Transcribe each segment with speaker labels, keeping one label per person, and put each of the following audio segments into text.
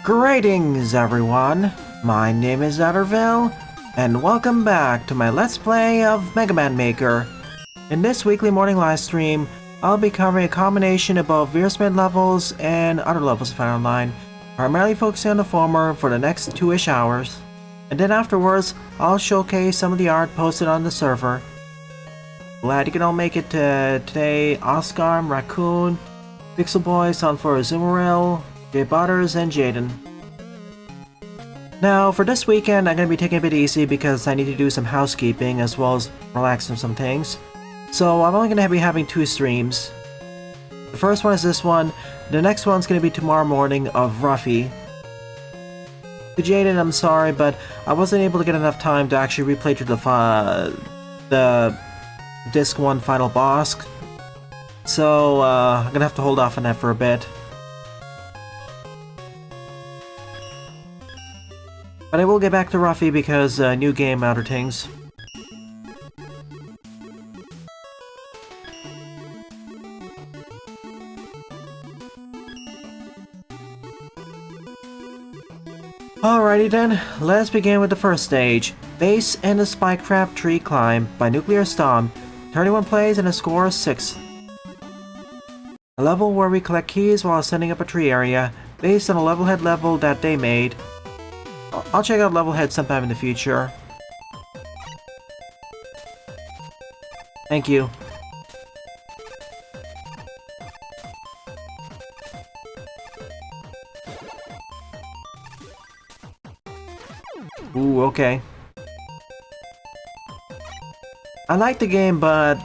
Speaker 1: Greetings everyone, my name is Adderville, and welcome back to my Let's Play of Mega Man Maker. In this weekly morning live stream, I'll be covering a combination of both Veersmith levels and other levels found online, primarily focusing on the former for the next 2-ish hours. And then afterwards, I'll showcase some of the art posted on the server. Glad you can all make it today. Oscar, Raccoon, Pixel Boy, Sun for Azumarill, Jay Butters, and Jaden. Now, for this weekend, I'm going to be taking it a bit easy because I need to do some housekeeping as well as relax on some things. So I'm only going to be having 2 streams. The first one is this one, the next one's going to be tomorrow morning of Ruffy. To Jaden, I'm sorry, but I wasn't able to get enough time to actually replay through the Disc 1 final boss. So I'm going to have to hold off on that for a bit. But I will get back to Ruffy because new game, other things. Alrighty then, let's begin with the first stage. Base and the Spike Trap Tree Climb by Nuclear Stomp. 31 plays and a score of 6. A level where we collect keys while ascending up a tree area, based on a level head level that they made. I'll check out Levelhead sometime in the future. Thank you. Ooh, okay. I like the game, but...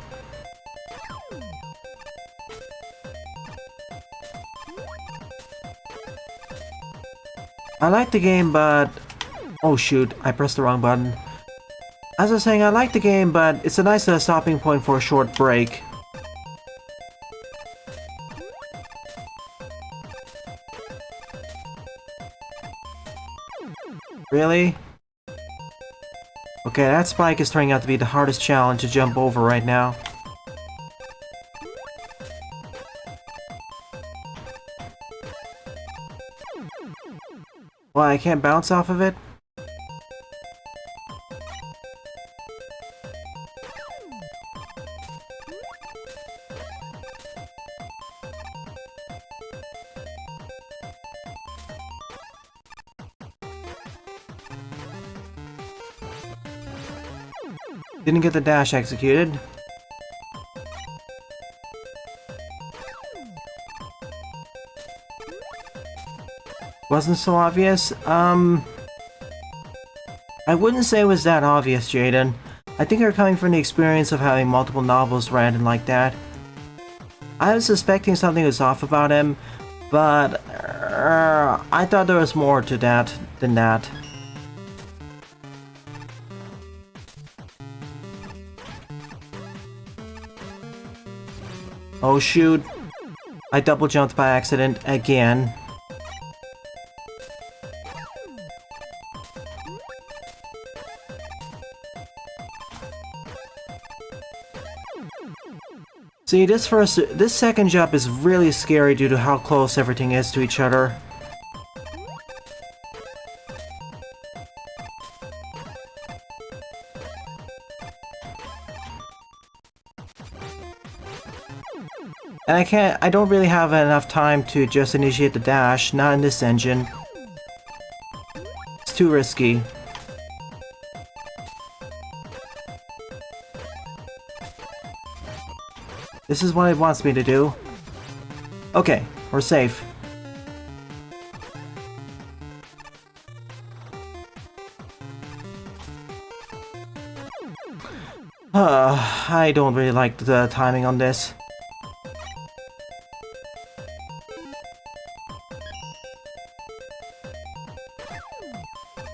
Speaker 1: oh shoot, I pressed the wrong button. As I was saying, I like the game, but it's a nice stopping point for a short break. Really? Okay, that spike is turning out to be the hardest challenge to jump over right now. Why, I can't bounce off of it? Didn't get the dash executed. Wasn't so obvious? I wouldn't say it was that obvious, Jaden. I think you're coming from the experience of having multiple novels read and like that. I was suspecting something was off about him, but I thought there was more to that than that. Oh shoot, I double jumped by accident again. See, this second jump is really scary due to how close everything is to each other. And I don't really have enough time to just initiate the dash, not in this engine. It's too risky. This is what it wants me to do. Okay, we're safe. I don't really like the timing on this.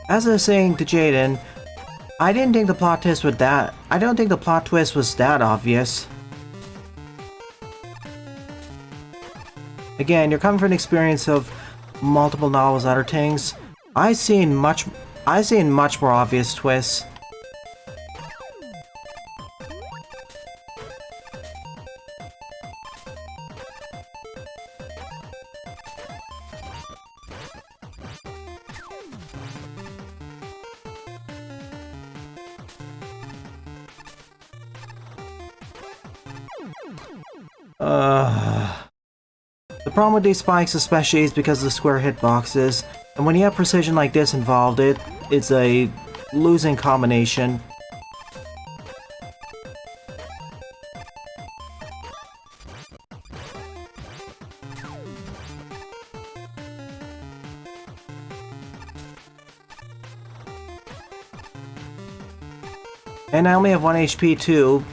Speaker 1: As I was saying to Jaden, I don't think the plot twist was that obvious. Again, you're coming from an experience of multiple novels and other things. I've seen much more obvious twists. The problem with these spikes especially is because of the square hitboxes, and when you have precision like this involved, it's a losing combination. And I only have 1 HP too.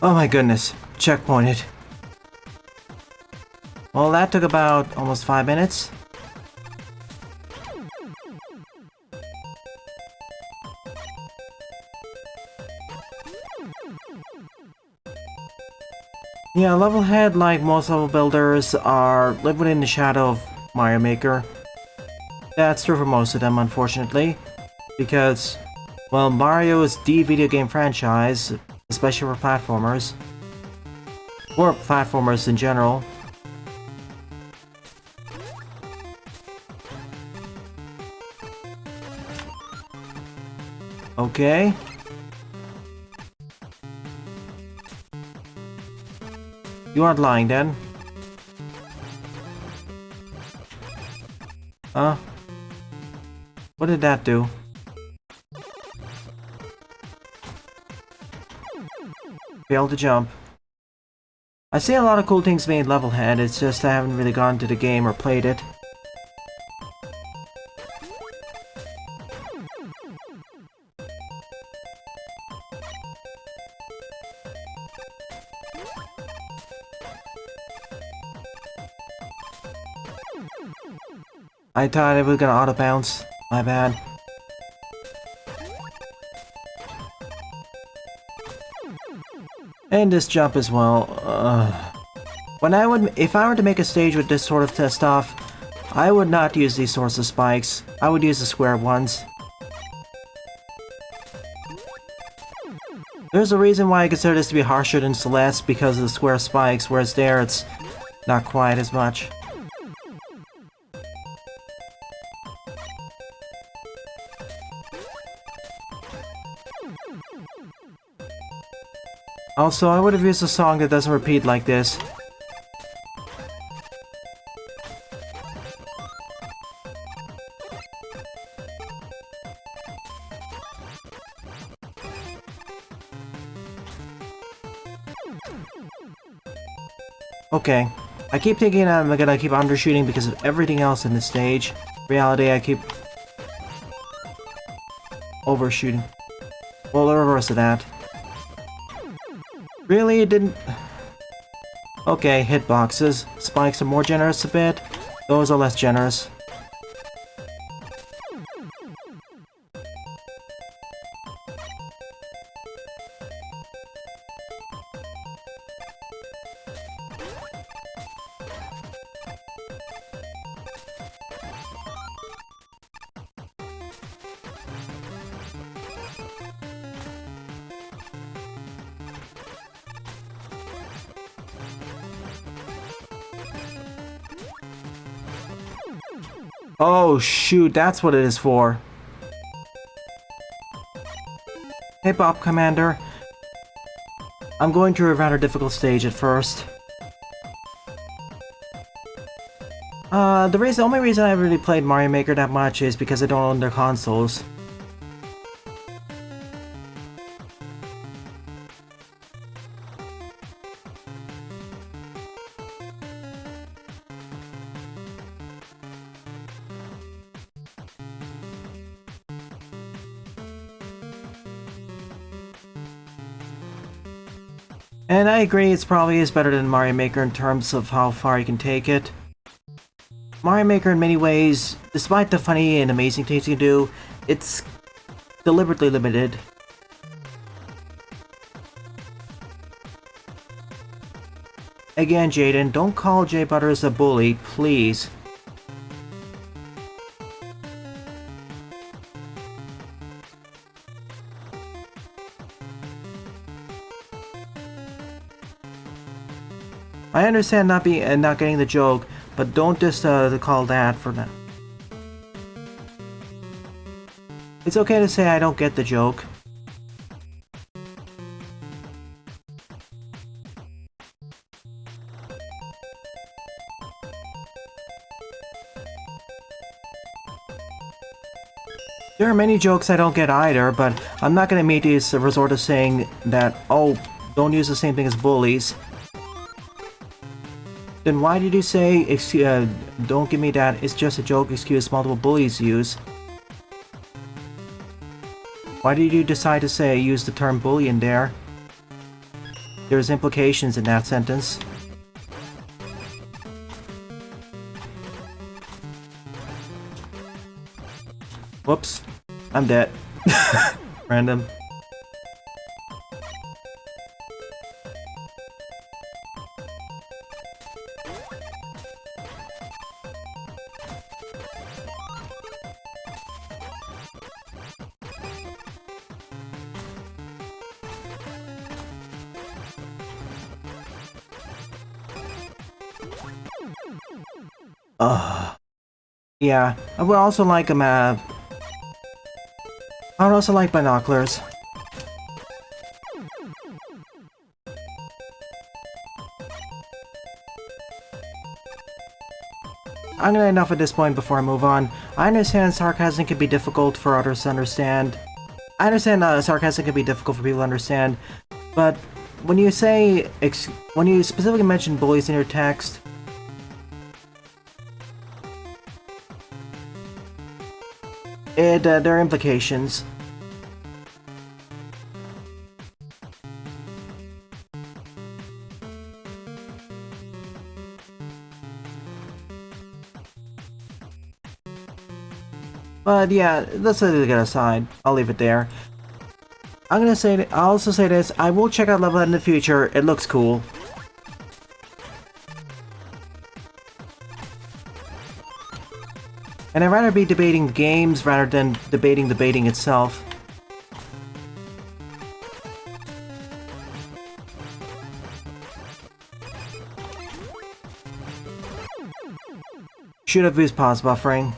Speaker 1: Oh my goodness, checkpointed. Well, that took about almost 5 minutes. Yeah, level head, like most level builders, live within the shadow of Mario Maker. That's true for most of them, unfortunately, because, well, Mario is the video game franchise, especially for platformers, or platformers in general. Okay. You aren't lying then. Huh? What did that do? Failed to jump. I see a lot of cool things made level head, it's just I haven't really gone to the game or played it. I thought it was gonna auto bounce. My bad. And this jump as well. If I were to make a stage with this sort of stuff, I would not use these sorts of spikes. I would use the square ones. There's a reason why I consider this to be harsher than Celeste because of the square spikes, whereas there it's not quite as much. Also, I would have used a song that doesn't repeat like this. Okay, I keep thinking I'm gonna keep undershooting because of everything else in this stage. In reality, I keep overshooting. Well, the reverse of that. Really? It didn't... Okay, hitboxes. Spikes are more generous a bit. Those are less generous. Oh shoot, that's what it is for. Hey Bob Commander. I'm going through a rather difficult stage at first. The only reason I really played Mario Maker that much is because I don't own their consoles. And I agree, it's probably is better than Mario Maker in terms of how far you can take it. Mario Maker in many ways, despite the funny and amazing things you can do, it's deliberately limited. Again, Jaden, don't call Jay Butters a bully, please. I understand not getting the joke, but don't just call that for now. It's okay to say I don't get the joke. There are many jokes I don't get either, but I'm not gonna immediately resort to saying that, oh, don't use the same thing as bullies. Then why did you say, don't give me that, it's just a joke excuse multiple bullies use? Why did you decide to say use the term bully in there? There's implications in that sentence. Whoops. I'm dead. Random. Yeah, I would also like I would also like binoculars. I'm gonna enough at this point before I move on. I understand sarcasm can be difficult for others to understand. I understand sarcasm can be difficult for people to understand, but when you say when you specifically mention bullies in your text, there are implications. But yeah, let's let it get aside. I'll leave it there. I'll also say this, I will check out Level Head in the future, it looks cool. And I'd rather be debating games rather than debating itself. Should have used pause buffering.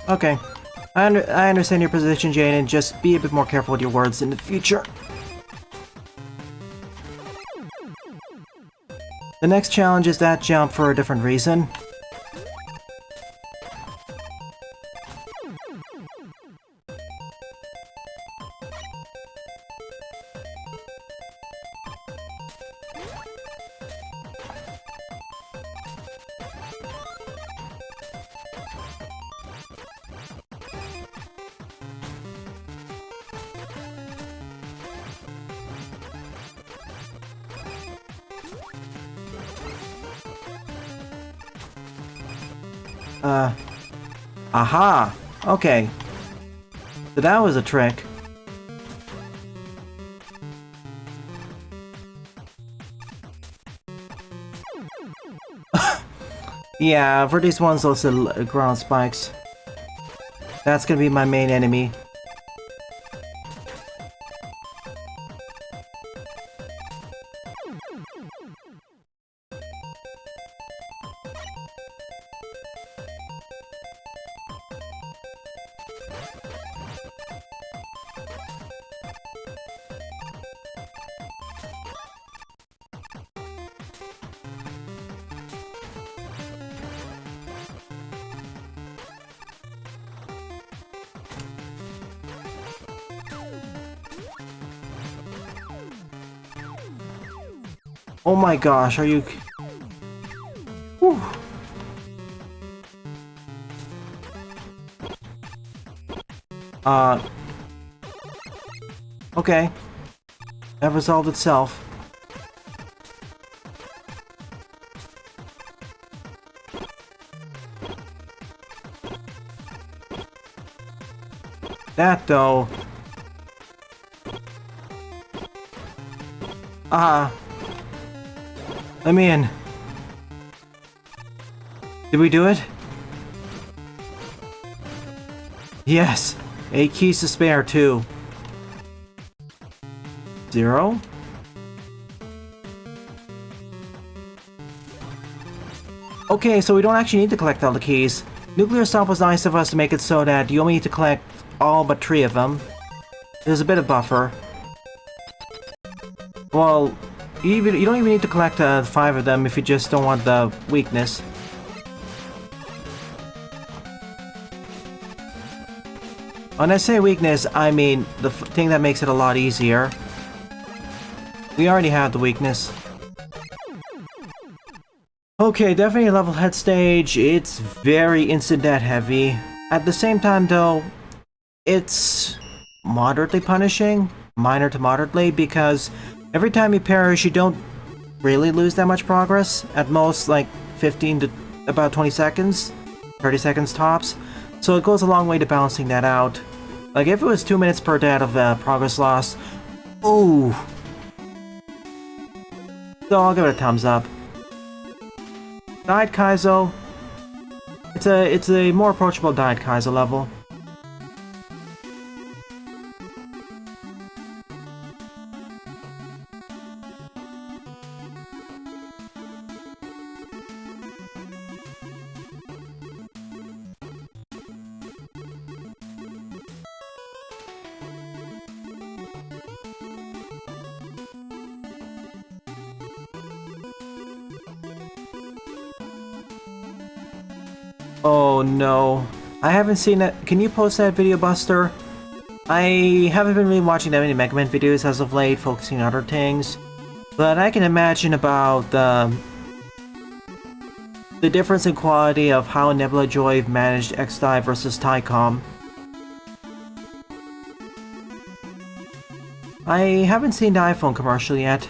Speaker 1: Okay. I understand your position, Jane, and just be a bit more careful with your words in the future. The next challenge is that jump for a different reason. Aha! Okay. So that was a trick. Yeah, for these ones, those ground spikes. That's gonna be my main enemy. Oh my gosh, are you... Whew. Okay. That resolved itself. That, though... Let me in. Did we do it? Yes. 8 keys to spare, too. 0? Okay, so we don't actually need to collect all the keys. Nuclear Stop was nice of us to make it so that you only need to collect all but 3 of them. There's a bit of buffer. Well, you don't even need to collect 5 of them if you just don't want the weakness. When I say weakness, I mean the thing that makes it a lot easier. We already have the weakness. Okay, definitely a level head stage. It's very instant death heavy. At the same time though, it's moderately punishing, minor to moderately, because every time you perish you don't really lose that much progress. At most like 15 to about 20 seconds, 30 seconds tops. So it goes a long way to balancing that out. Like if it was 2 minutes per death of progress lost, ooh. So I'll give it a thumbs up. Diet Kaizo. It's a more approachable Diet Kaizo level. Oh no. I haven't seen that. Can you post that video, Buster? I haven't been really watching that many Mega Man videos as of late, focusing on other things. But I can imagine about the difference in quality of how Nebula Joy managed X-Dive versus Tycom. I haven't seen the iPhone commercial yet.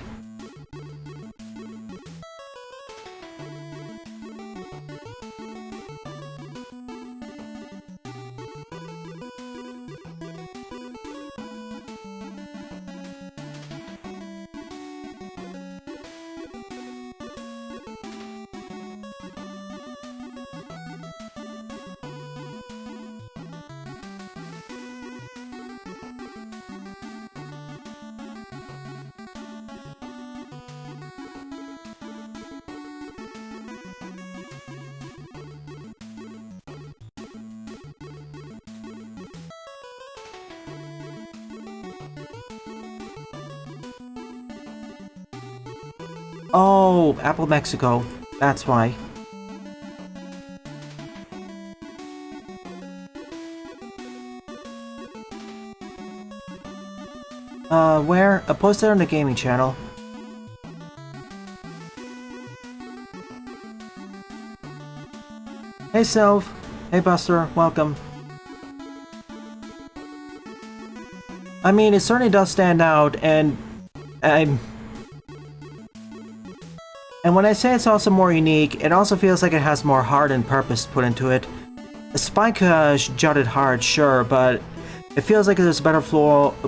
Speaker 1: Oh, Apple Mexico. That's why. Where? I posted on the gaming channel. Hey, Sylv. Hey, Buster. Welcome. I mean, it certainly does stand out, and when I say it's also more unique, it also feels like it has more heart and purpose put into it. Spike jutted hard, sure, but it feels like there's a better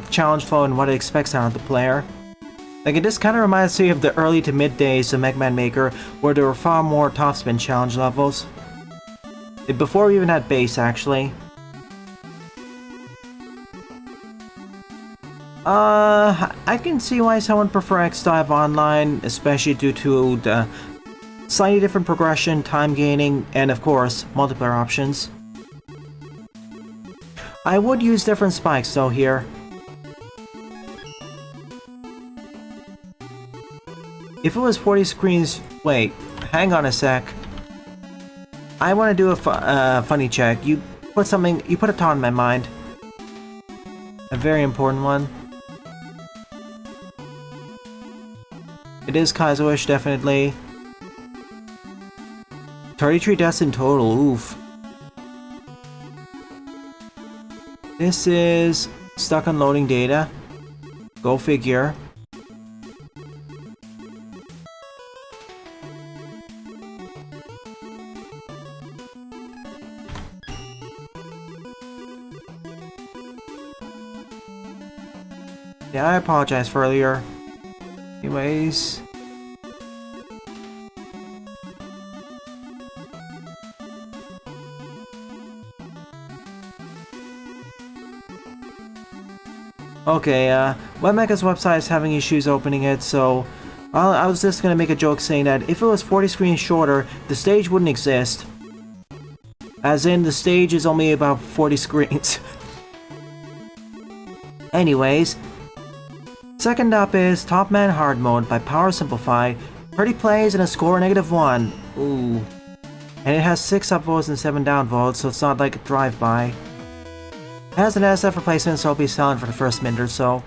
Speaker 1: challenge flow in what it expects out of the player. Like, it just kind of reminds me of the early to mid days of Mega Man Maker, where there were far more topspin challenge levels. Before we even had bass, actually. I can see why someone prefer X-Dive Online, especially due to the slightly different progression, time gaining, and of course, multiplayer options. I would use different spikes though here. If it was 40 screens... Wait, hang on a sec. I want to do a funny check. You put a thought in my mind. A very important one. It is Kaizo-ish, definitely. 33 deaths in total, oof. This is stuck on loading data. Go figure. Yeah, I apologize for earlier. Anyways... Okay, Webmecha's website is having issues opening it, so I was just gonna make a joke saying that if it was 40 screens shorter, the stage wouldn't exist. As in, the stage is only about 40 screens. Anyways, second up is Top Man Hard Mode by Power Simplified. 30 plays and a score -1. Ooh. And it has 6 upvotes and 7 downvotes, so it's not like a drive-by. It has an SF replacement, so I'll be silent for the first minute or so.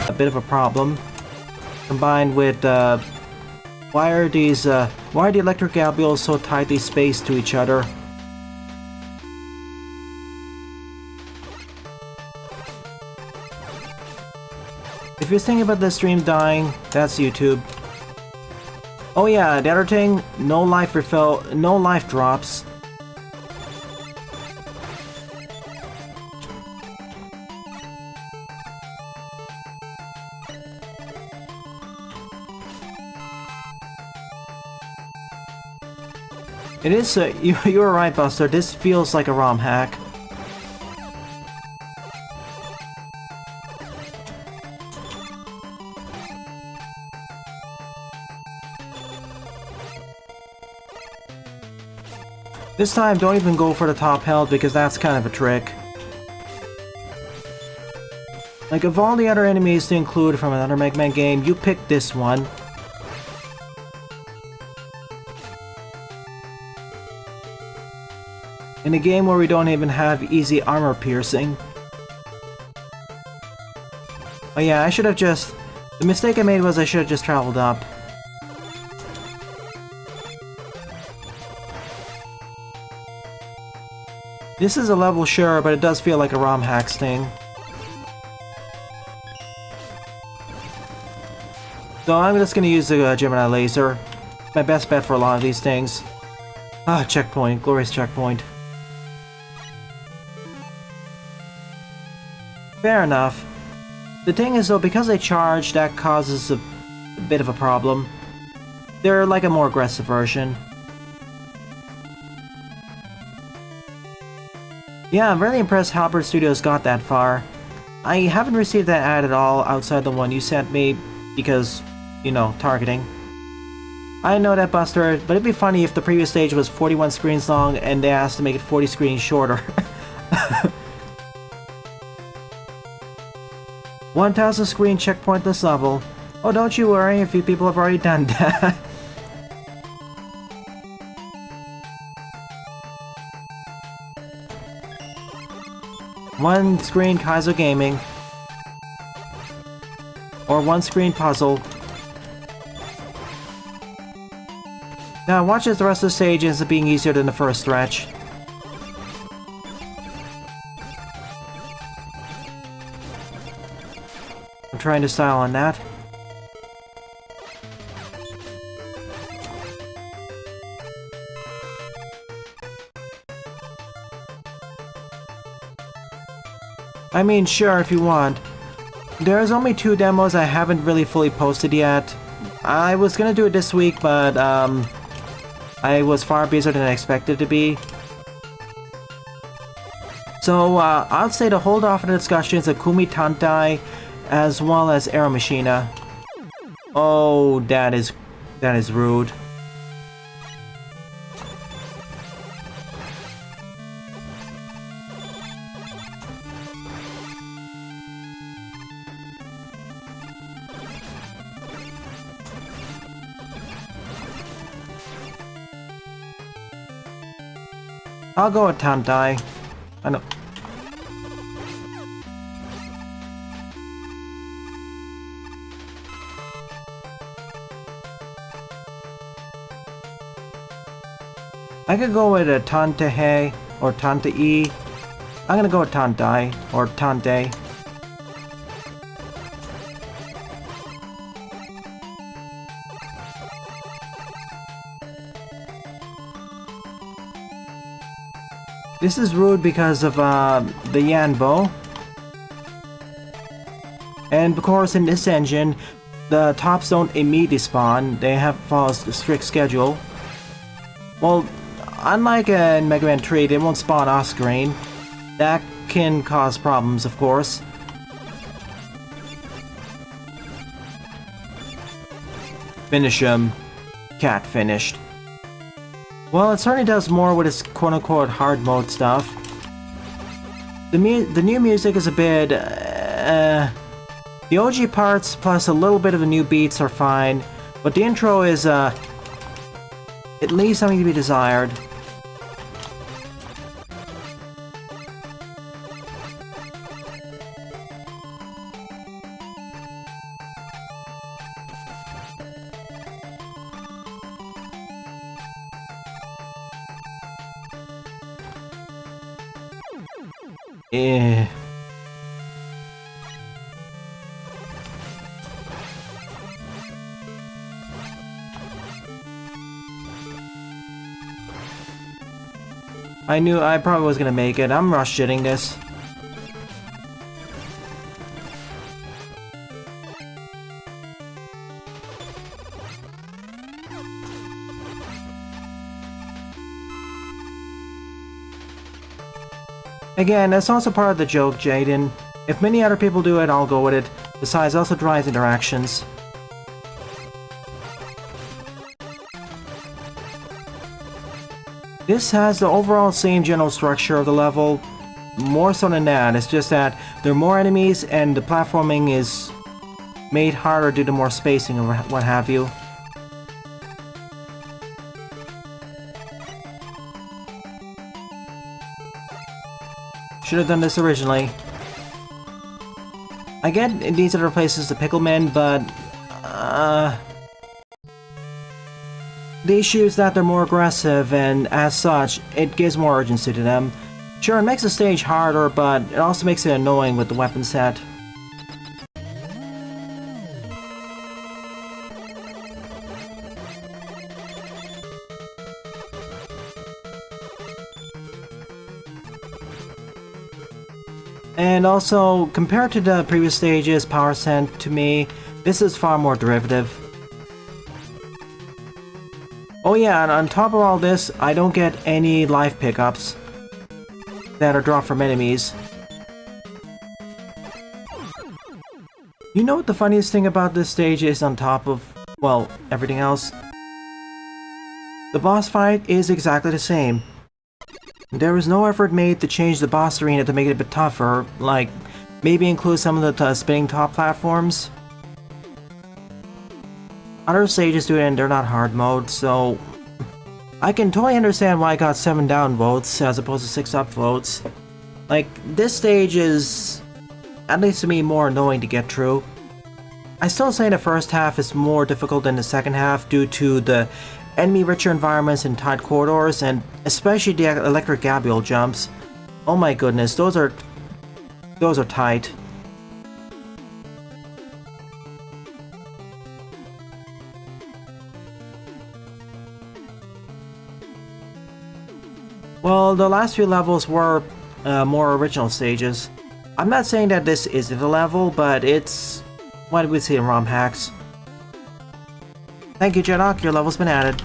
Speaker 1: A bit of a problem, combined with why are the electric gabules so tightly spaced to each other? If you're thinking about the stream dying, that's YouTube. Oh yeah, the other thing, no life refill, no life drops. It is, you were right, Buster, this feels like a ROM hack. This time, don't even go for the top health because that's kind of a trick. Like, of all the other enemies to include from another Mega Man game, you picked this one. In a game where we don't even have easy armor piercing. Oh yeah, I should have just... The mistake I made was I should have just traveled up. This is a level, sure, but it does feel like a ROM hacks thing. So I'm just gonna use the Gemini laser. My best bet for a lot of these things. Ah, checkpoint. Glorious checkpoint. Fair enough. The thing is though, because they charge, that causes a bit of a problem. They're like a more aggressive version. Yeah, I'm really impressed Halberd Studios got that far. I haven't received that ad at all outside the one you sent me, because, you know, targeting. I know that, Buster, but it'd be funny if the previous stage was 41 screens long and they asked to make it 40 screens shorter. 1000 screen checkpointless level. Oh, don't you worry, a few people have already done that. One screen Kaizo Gaming. Or one screen puzzle. Now watch as the rest of the stage ends up being easier than the first stretch. I'm trying to style on that. I mean, sure, if you want. There's only 2 demos I haven't really fully posted yet. I was gonna do it this week, but I was far busier than I expected to be. So I'd say to hold off on the discussions of Kumi Tantai as well as Aero Machina. Oh, that is rude. I'll go with Tantai. I know. I could go with a Tantehe or Tantei. I'm gonna go with Tantai or Tante. This is rude because of the Yanbo. And of course in this engine, the tops don't immediately spawn, they have follows the strict schedule. Well, unlike in Mega Man 3, they won't spawn off-screen. That can cause problems, of course. Finish him. Cat finished. Well, it certainly does more with its quote-unquote hard mode stuff. The new music is a bit... the OG parts plus a little bit of the new beats are fine, but the intro is, it leaves something to be desired. Eh. I knew I probably was gonna make it. I'm rush-shitting this. Again, that's also part of the joke, Jaden. If many other people do it, I'll go with it. Besides, it also drives interactions. This has the overall same general structure of the level. More so than that, it's just that there are more enemies and the platforming is made harder due to more spacing or what have you. Should have done this originally. I get these other places the Picklemen, but the issue is that they're more aggressive, and as such, it gives more urgency to them. Sure, it makes the stage harder, but it also makes it annoying with the weapon set. And also, compared to the previous stages Power sent to me, this is far more derivative. Oh yeah, and on top of all this, I don't get any life pickups that are dropped from enemies. You know what the funniest thing about this stage is on top of, well, everything else? The boss fight is exactly the same. There was no effort made to change the boss arena to make it a bit tougher, like maybe include some of the spinning top platforms. Other stages do it and they're not hard mode, so I can totally understand why I got 7 down votes as opposed to 6 up votes. Like, this stage is, at least to me, more annoying to get through. I still say the first half is more difficult than the second half due to the enemy-richer environments and tight corridors, and especially the electric Gabriel jumps. Oh my goodness, those are tight. Well, the last few levels were more original stages. I'm not saying that this isn't a level, but it's what we see in ROM hacks. Thank you, Jedok, your level's been added.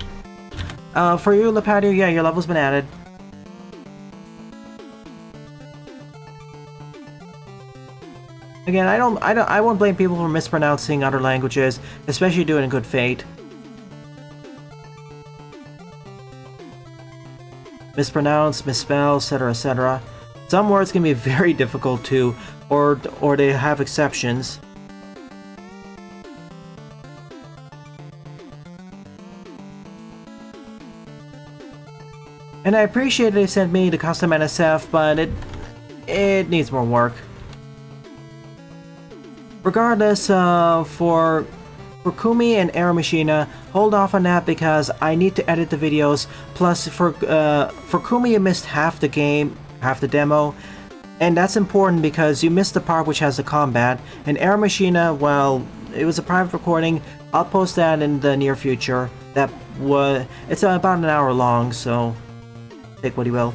Speaker 1: For you, Lepadio, yeah, your level's been added. Again, I won't blame people for mispronouncing other languages, especially doing in good faith. Mispronounce, misspell, etc., etc. Some words can be very difficult to, or they have exceptions. And I appreciate they sent me the custom NSF, but it needs more work. Regardless, for Kumi and Aeromachina, hold off on that because I need to edit the videos. Plus, for Kumi, you missed half the game, half the demo, and that's important because you missed the part which has the combat. And Aeromachina, well, it was a private recording. I'll post that in the near future. It's about an hour long, so take what you will.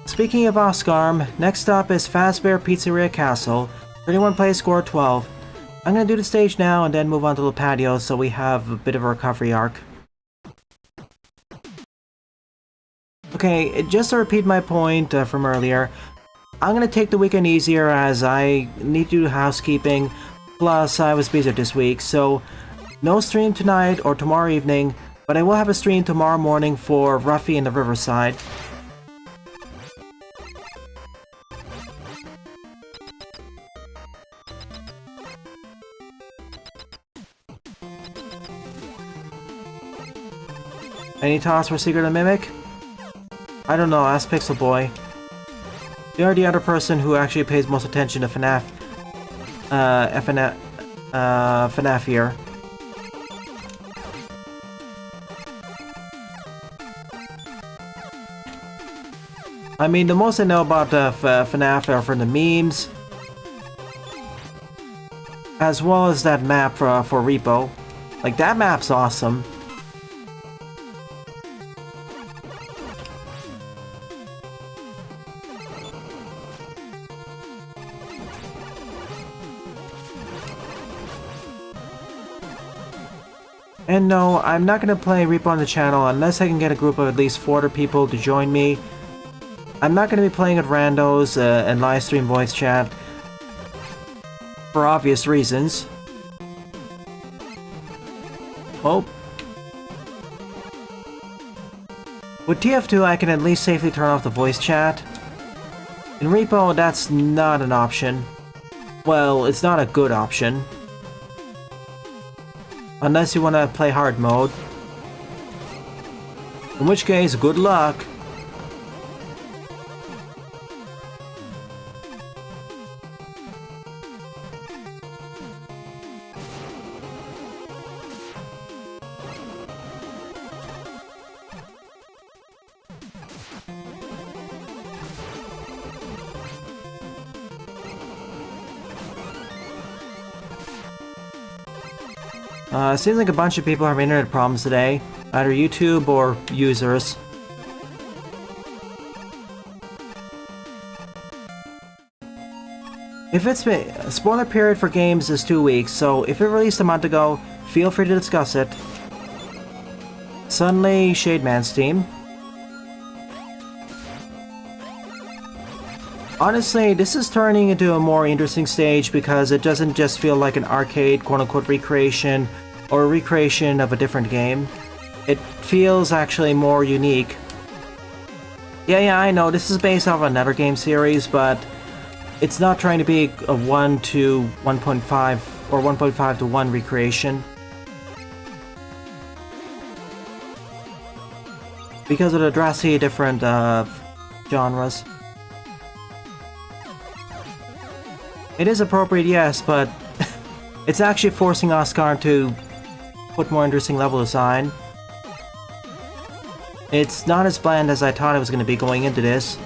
Speaker 1: Speaking of Oscarm, next up is Fazbear Pizzeria Castle. 31 plays, score 12. I'm gonna do the stage now and then move on to the patio so we have a bit of a recovery arc. Okay, just to repeat my point from earlier, I'm gonna take the weekend easier as I need to do housekeeping, plus I was busy this week, so no stream tonight or tomorrow evening, but I will have a stream tomorrow morning for Ruffy in the Riverside. Any toss for Secret of Mimic? I don't know, ask Pixel Boy. You're the other person who actually pays most attention to FNAF. FNAF here. I mean, the most I know about FNAF are from the memes, as well as that map for Repo. Like, that map's awesome. And no, I'm not going to play Repo on the channel unless I can get a group of at least 4 other people to join me. I'm not going to be playing at randos and live stream voice chat for obvious reasons. Oh. With TF2 I can at least safely turn off the voice chat. In Repo that's not an option. Well, it's not a good option. Unless you want to play hard mode. In which case, good luck. Seems like a bunch of people have internet problems today, either YouTube or users. If it's been... Spoiler period for games is 2 weeks, so if it released a month ago, feel free to discuss it. Suddenly, Shademan's team. Honestly, this is turning into a more interesting stage because it doesn't just feel like an arcade quote-unquote recreation or a recreation of a different game. It feels actually more unique. Yeah, I know, this is based off another game series, but it's not trying to be a 1 to 1.5 or 1.5 to 1 recreation. Because of the drastically different genres. It is appropriate, yes, but it's actually forcing Oscar to put more interesting level design. It's not as bland as I thought it was going to be going into this.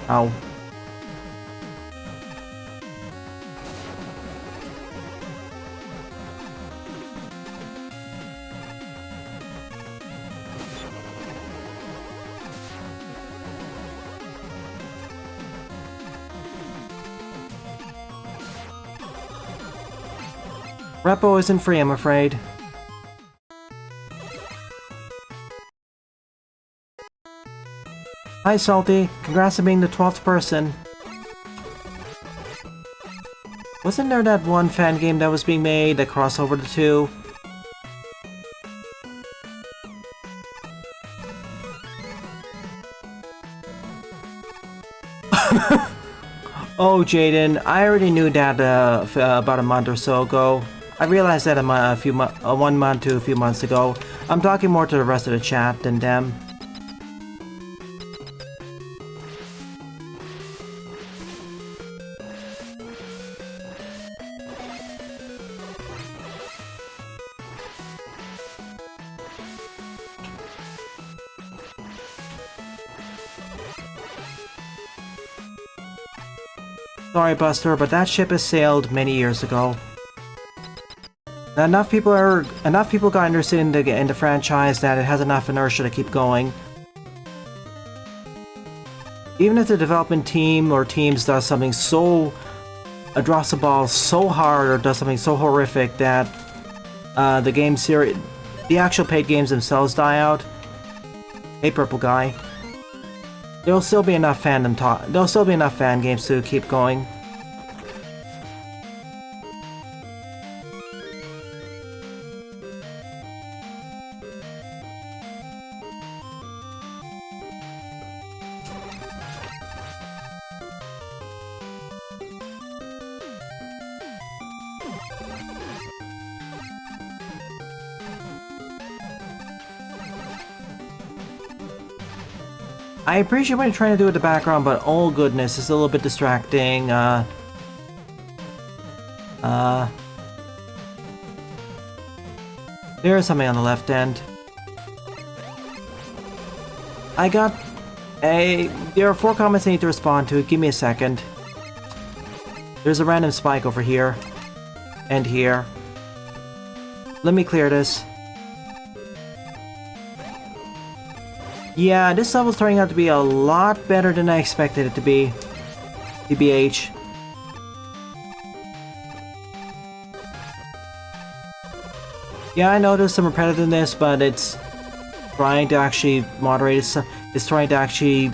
Speaker 1: Ow. Repo isn't free, I'm afraid. Hi, Salty. Congrats on being the 12th person. Wasn't there that one fan game that was being made that crossed over the two? Oh, Jaden, I already knew that about a month or so ago. I realized that 1 month to a few months ago. I'm talking more to the rest of the chat than them. Sorry, Buster, but that ship has sailed many years ago. Enough people got interested in the franchise that it has enough inertia to keep going. Even if the development team or teams does something so drops the ball so hard or does something so horrific that the game series, the actual paid games themselves die out. Hey, purple guy. There'll still be enough there'll still be enough fan games to keep going. I appreciate what you're trying to do with the background, but oh goodness, it's a little bit distracting. There is something on the left end. There are 4 comments I need to respond to. Give me a second. There's a random spike over here. And here. Let me clear this. Yeah, this level's turning out to be a lot better than I expected it to be. TBH. Yeah, I know there's some repetitiveness, but it's trying to actually moderate itself. It's trying to actually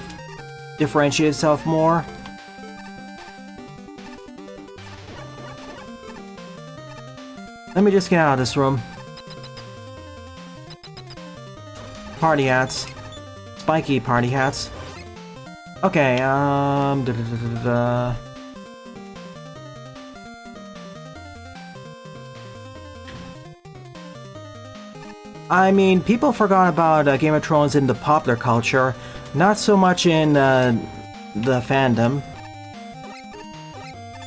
Speaker 1: differentiate itself more. Let me just get out of this room. Party hats. Spiky party hats. Okay, I mean, people forgot about Game of Thrones in the popular culture, not so much in the fandom.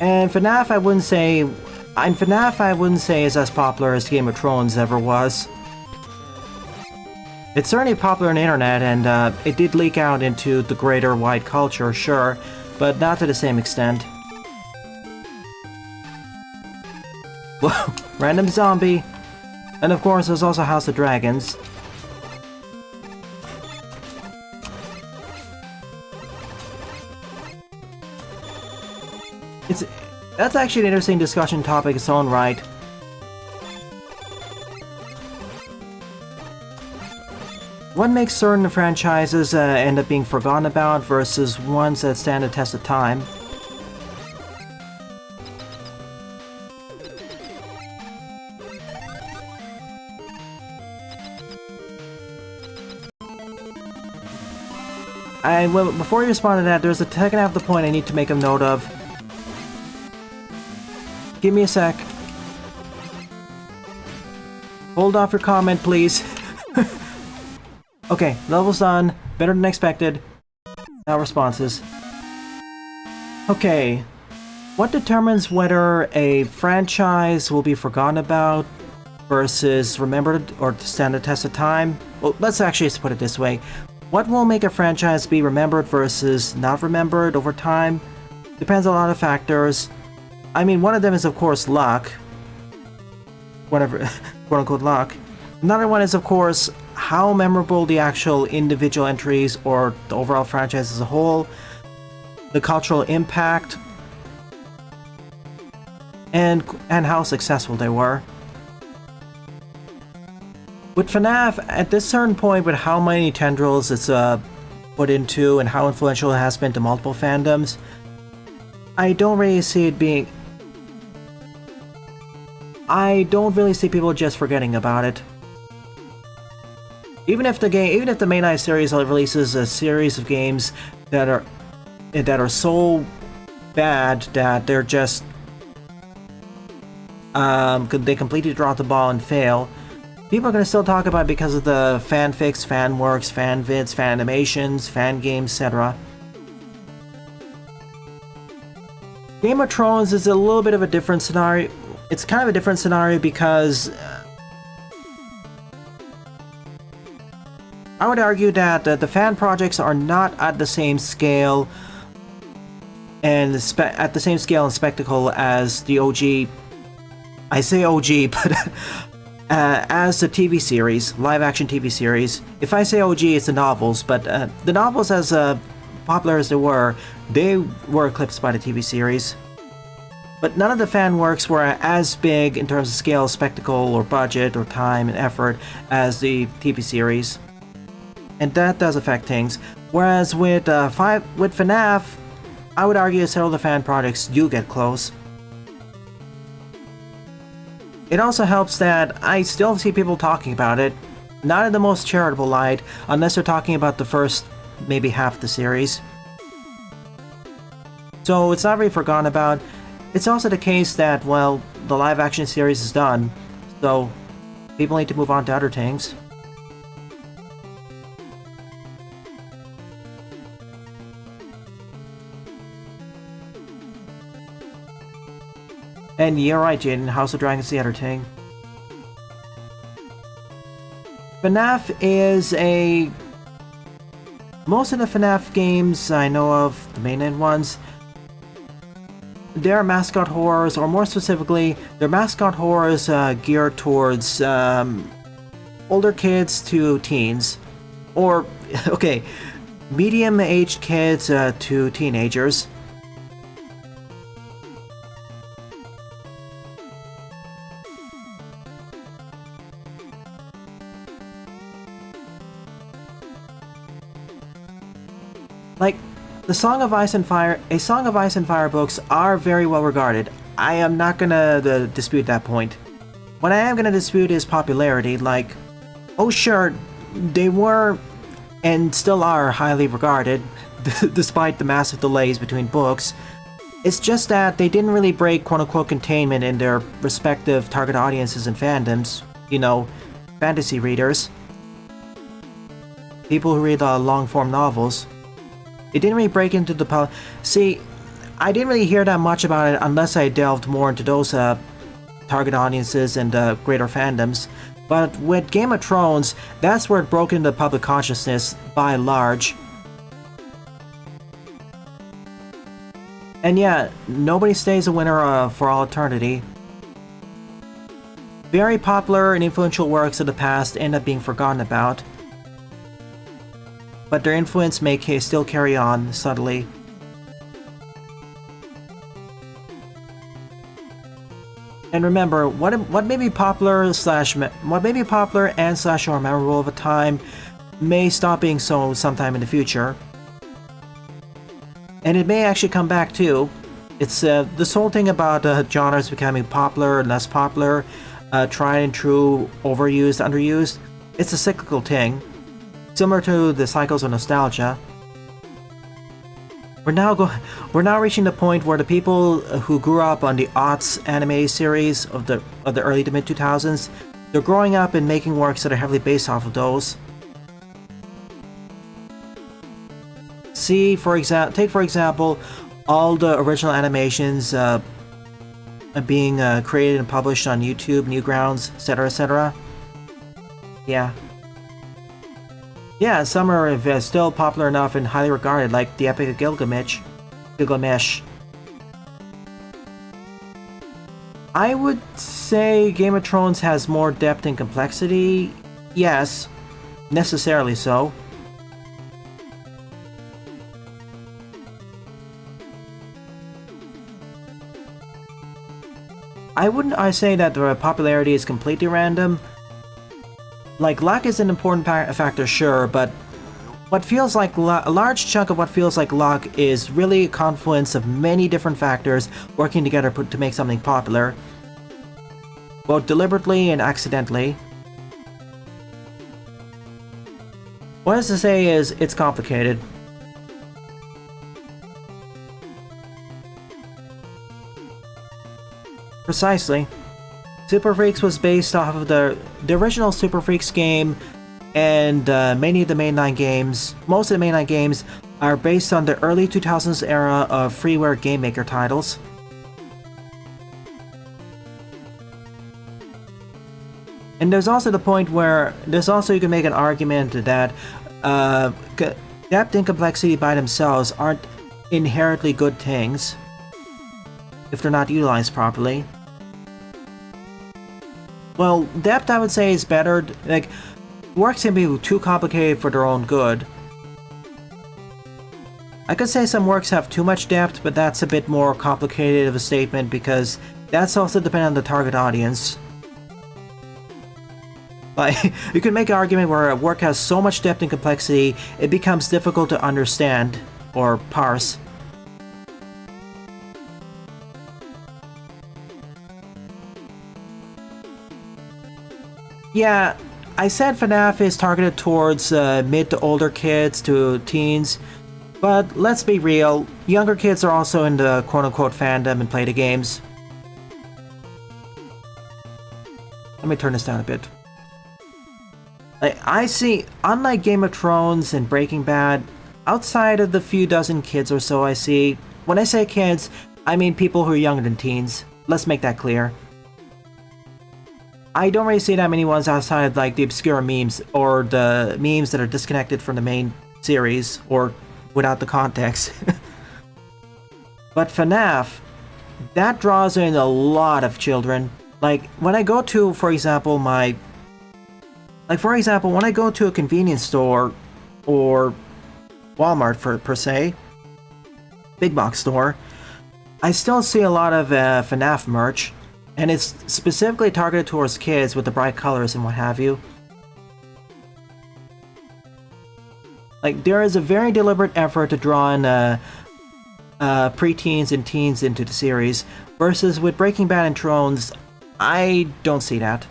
Speaker 1: And FNAF, I wouldn't say is as popular as Game of Thrones ever was. It's certainly popular on the internet, and it did leak out into the greater wide culture, sure, but not to the same extent. Whoa, random zombie. And of course, there's also House of Dragons. That's actually an interesting discussion topic in its own right. What makes certain franchises end up being forgotten about versus ones that stand the test of time? Well, before you respond to that, there's a second half of the point I need to make a note of. Give me a sec. Hold off your comment, please. Okay, level's done. Better than expected. Now responses. Okay. What determines whether a franchise will be forgotten about versus remembered or stand the test of time? Well, let's actually put it this way. What will make a franchise be remembered versus not remembered over time? Depends on a lot of factors. I mean, one of them is, of course, luck. Whatever, quote-unquote luck. Another one is, of course, how memorable the actual individual entries or the overall franchise as a whole, the cultural impact, and how successful they were. With FNAF, at this certain point, with how many tendrils it's put into and how influential it has been to multiple fandoms, I don't really see it being... I don't really see people just forgetting about it. Even if the mainline series releases a series of games that are so bad that they're just they completely drop the ball and fail, people are going to still talk about it because of the fanfics, fan works, fan vids, fan animations, fan games, etc. Game of Thrones is a little bit of a different scenario. It's kind of a different scenario because I would argue that the fan projects are not at the same scale and spectacle as the OG. I say OG, but as the TV series, live-action TV series. If I say OG, it's the novels, but the novels, as popular as they were eclipsed by the TV series. But none of the fan works were as big in terms of scale, spectacle, or budget, or time and effort as the TV series. And that does affect things. Whereas with FNAF, I would argue several of the fan projects do get close. It also helps that I still see people talking about it, not in the most charitable light, unless they're talking about the first maybe half of the series. So it's not really forgotten about. It's also the case that, well, the live action series is done, so people need to move on to other things. And you're right, Jaden, House of Dragons is the other thing. FNAF is a... Most of the FNAF games I know of, the mainline ones, they're mascot horrors, or more specifically, they're mascot horrors geared towards older kids to teens. Or, okay, medium-aged kids to teenagers. Like, A Song of Ice and Fire books are very well regarded. I am not gonna dispute that point. What I am gonna dispute is popularity. Like, oh sure, they were and still are highly regarded, despite the massive delays between books. It's just that they didn't really break quote-unquote containment in their respective target audiences and fandoms. You know, fantasy readers. People who read long-form novels. It didn't really break into the See, I didn't really hear that much about it unless I delved more into those target audiences and greater fandoms. But with Game of Thrones, that's where it broke into public consciousness by and large. And yeah, nobody stays a winner for all eternity. very popular and influential works of the past end up being forgotten about, but their influence may still carry on subtly. And remember, what may be popular and slash or memorable of a time may stop being so sometime in the future, and it may actually come back too. It's this whole thing about genres becoming popular and less popular, tried and true, overused, underused. It's a cyclical thing, similar to the cycles of nostalgia. We're now reaching the point where the people who grew up on the aughts anime series of the early to mid 2000s, they're growing up and making works that are heavily based off of those. Take for example all the original animations being created and published on YouTube, Newgrounds, etc., etc. Yeah, some are still popular enough and highly regarded, like the Epic of Gilgamesh. I would say Game of Thrones has more depth and complexity. Yes, necessarily so. I say that the popularity is completely random. Like, luck is an important factor, sure, but what feels like a large chunk of what feels like luck is really a confluence of many different factors working together to make something popular, both deliberately and accidentally. What is to say is, it's complicated. Precisely. Super Freaks was based off of the original Super Freaks game, and most of the mainline games are based on the early 2000s era of freeware game maker titles. And there's also the point where you can make an argument that depth and complexity by themselves aren't inherently good things if they're not utilized properly. Well, depth, I would say, is better. Like, works can be too complicated for their own good. I could say some works have too much depth, but that's a bit more complicated of a statement because that's also dependent on the target audience. Like, you can make an argument where a work has so much depth and complexity, it becomes difficult to understand or parse. Yeah, I said FNAF is targeted towards mid to older kids to teens, but let's be real, younger kids are also into quote-unquote fandom and play the games. Let me turn this down a bit. I see, unlike Game of Thrones and Breaking Bad, outside of the few dozen kids or so I see, when I say kids, I mean people who are younger than teens. Let's make that clear. I don't really see that many ones outside of like the obscure memes or the memes that are disconnected from the main series or without the context. But FNAF, that draws in a lot of children. Like when I go to, for example, when I go to a convenience store or Walmart per se, big box store, I still see a lot of FNAF merch. And it's specifically targeted towards kids with the bright colors and what have you. Like, there is a very deliberate effort to draw in preteens and teens into the series, versus with Breaking Bad and Thrones, I don't see that.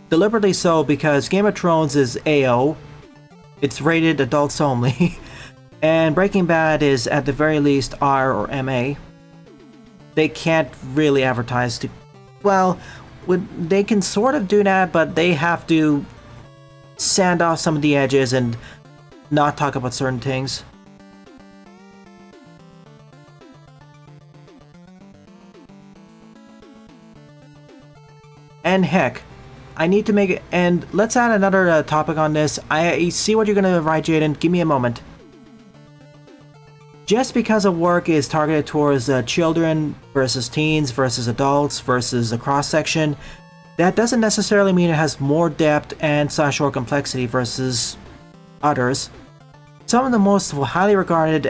Speaker 1: Deliberately so because Game of Thrones is AO, it's rated adults only, and Breaking Bad is at the very least R or MA. They can't really advertise to... Well, they can sort of do that, but they have to sand off some of the edges and not talk about certain things. And heck, I need to make it... And let's add another topic on this. I see what you're gonna write, Jaden. Give me a moment. Just because a work is targeted towards children versus teens versus adults versus a cross-section that doesn't necessarily mean it has more depth and slash or complexity versus others. Some of the most highly regarded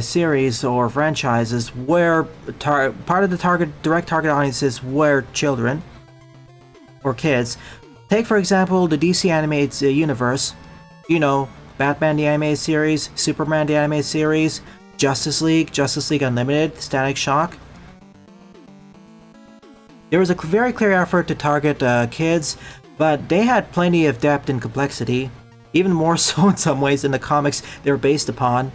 Speaker 1: series or franchises where part of the direct target audiences were children or kids. Take for example the DC animated universe. You know, Batman the animated series, Superman the animated series, Justice League Unlimited, Static Shock. There was a very clear effort to target kids, but they had plenty of depth and complexity, even more so in some ways than the comics they were based upon.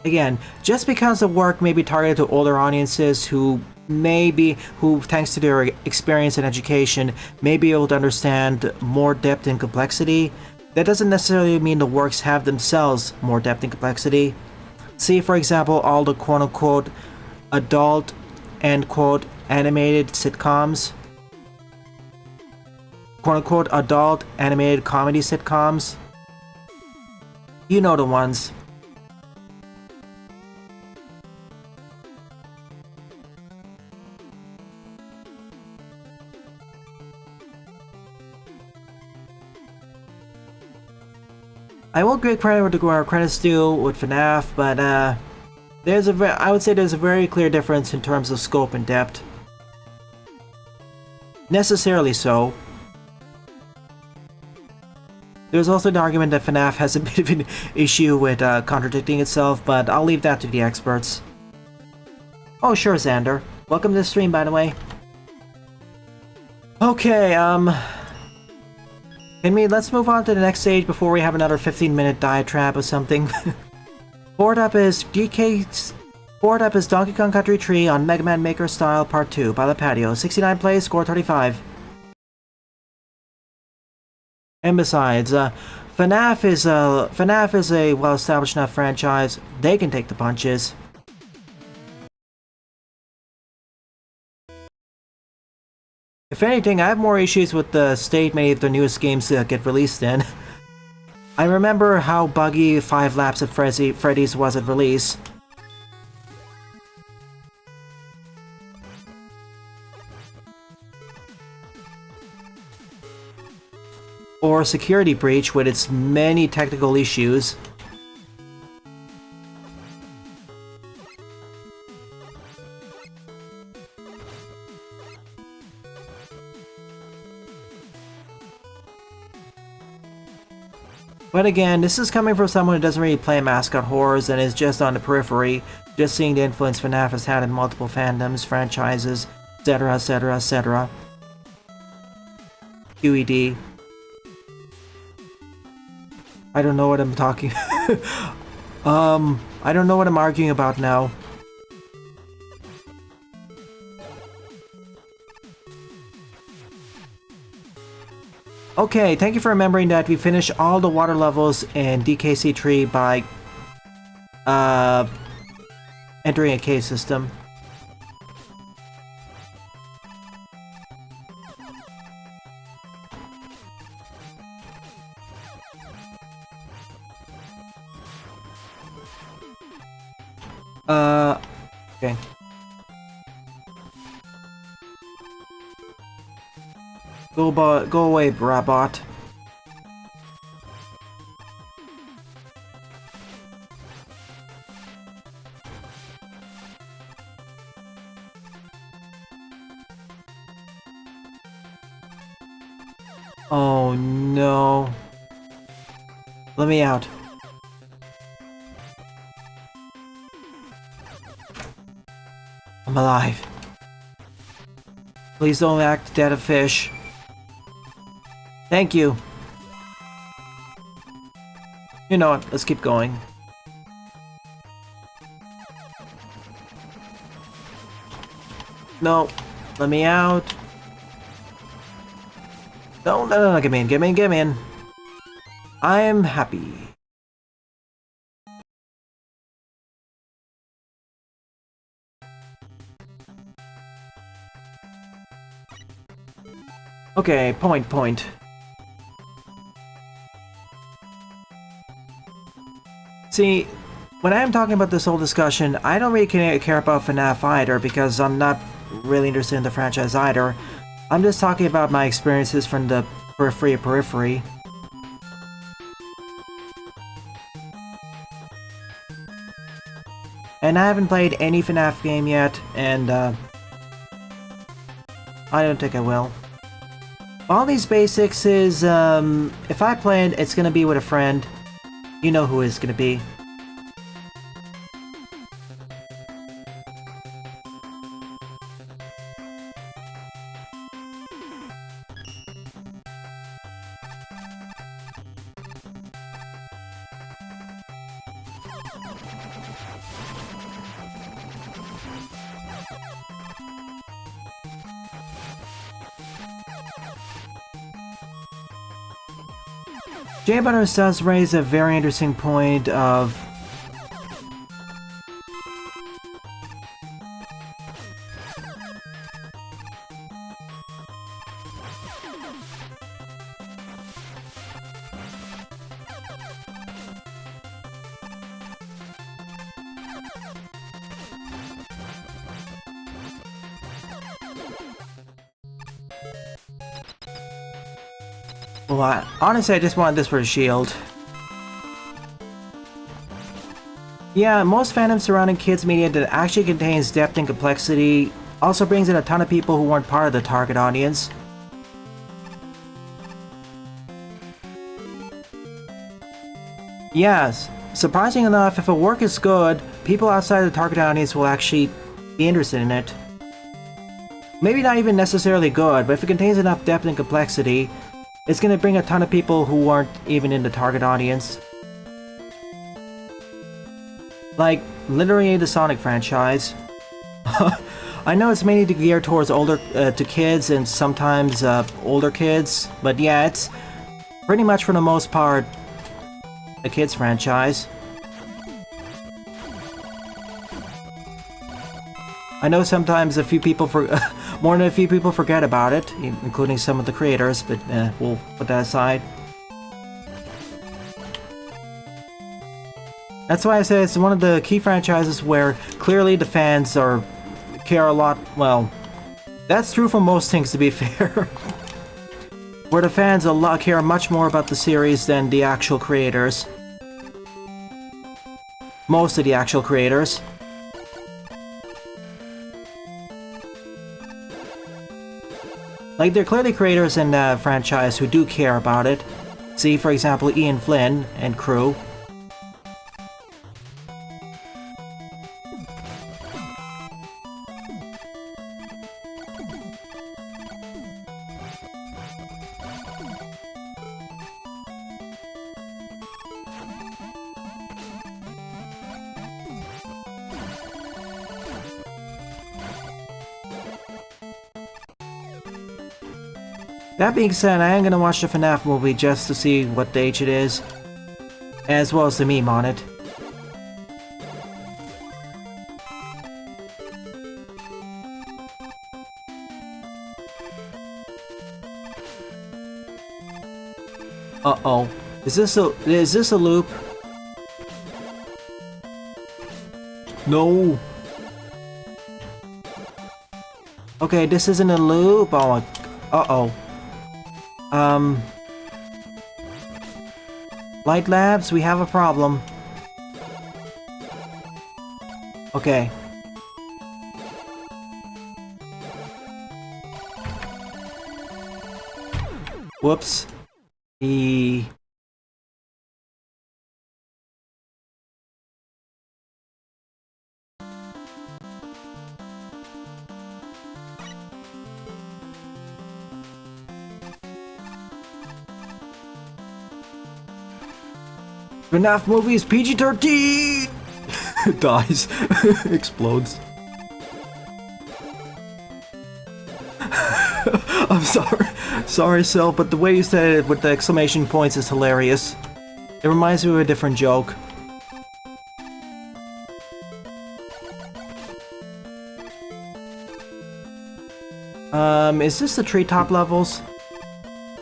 Speaker 1: Again, just because the work may be targeted to older audiences who thanks to their experience and education, may be able to understand more depth and complexity, that doesn't necessarily mean the works have themselves more depth and complexity. See, for example, all the quote-unquote adult, end quote, animated sitcoms. Quote-unquote adult animated comedy sitcoms. You know the ones. I will give credit where credit's due with FNAF, but I would say there's a very clear difference in terms of scope and depth. Necessarily so. There's also an argument that FNAF has a bit of an issue with contradicting itself, but I'll leave that to the experts. Oh sure, Xander. Welcome to the stream, by the way. Okay, let's move on to the next stage before we have another 15-minute diatribe or something. Board up is Donkey Kong Country 3 on Mega Man Maker Style Part 2 by the Patio. 69 plays, score 35. And besides, FNAF is a well-established enough franchise. They can take the punches. If anything, I have more issues with the state many of the newest games get released in. I remember how buggy 5 Laps at Freddy's was at release. Or Security Breach with its many technical issues. But again, this is coming from someone who doesn't really play mascot horrors and is just on the periphery, just seeing the influence FNAF has had in multiple fandoms, franchises, etc, etc, etc. QED. I don't know what I'm talking... I don't know what I'm arguing about now. Okay, thank you for remembering that we finished all the water levels in DKC3 by entering a cave system. Okay. Go away, Brabot. Oh no. Let me out. I'm alive. Please don't act dead of fish. Thank you. You know what? Let's keep going. No. Let me out. No, no, no, get me in, get me in, get me in. I'm happy. Okay, point. See, when I'm talking about this whole discussion, I don't really care about FNAF either because I'm not really interested in the franchise either. I'm just talking about my experiences from the periphery. And I haven't played any FNAF game yet, and I don't think I will. All these basics is, if I play it, it's gonna be with a friend. You know who it's gonna be. Jay Butters does raise a very interesting point of well, honestly, I just wanted this for a shield. Yeah, most fandom surrounding kids media that actually contains depth and complexity also brings in a ton of people who weren't part of the target audience. Yes, surprising enough, if a work is good, people outside the target audience will actually be interested in it. Maybe not even necessarily good, but if it contains enough depth and complexity, it's gonna bring a ton of people who weren't even in the target audience. Like, literally the Sonic franchise. I know it's mainly geared towards to kids and sometimes older kids, but yeah, it's pretty much for the most part a kids franchise. I know sometimes a few people more than a few people forget about it, including some of the creators, but we'll put that aside. That's why I say it's one of the key franchises where clearly the fans care a lot. Well, that's true for most things, to be fair. Where the fans care much more about the series than the actual creators. Most of the actual creators. Like, there are clearly creators in the franchise who do care about it. See, for example, Ian Flynn and crew. That being said, I am gonna watch the FNAF movie just to see what age it is, as well as the meme on it. Uh-oh. Is this a loop? No. Okay, this isn't a loop. Oh, uh-oh. Light Labs, we have a problem. Okay. Whoops. FNAF movie is PG-13! Dies. Explodes. I'm sorry. Sorry, Sil, but the way you said it with the exclamation points is hilarious. It reminds me of a different joke. Is this the treetop levels?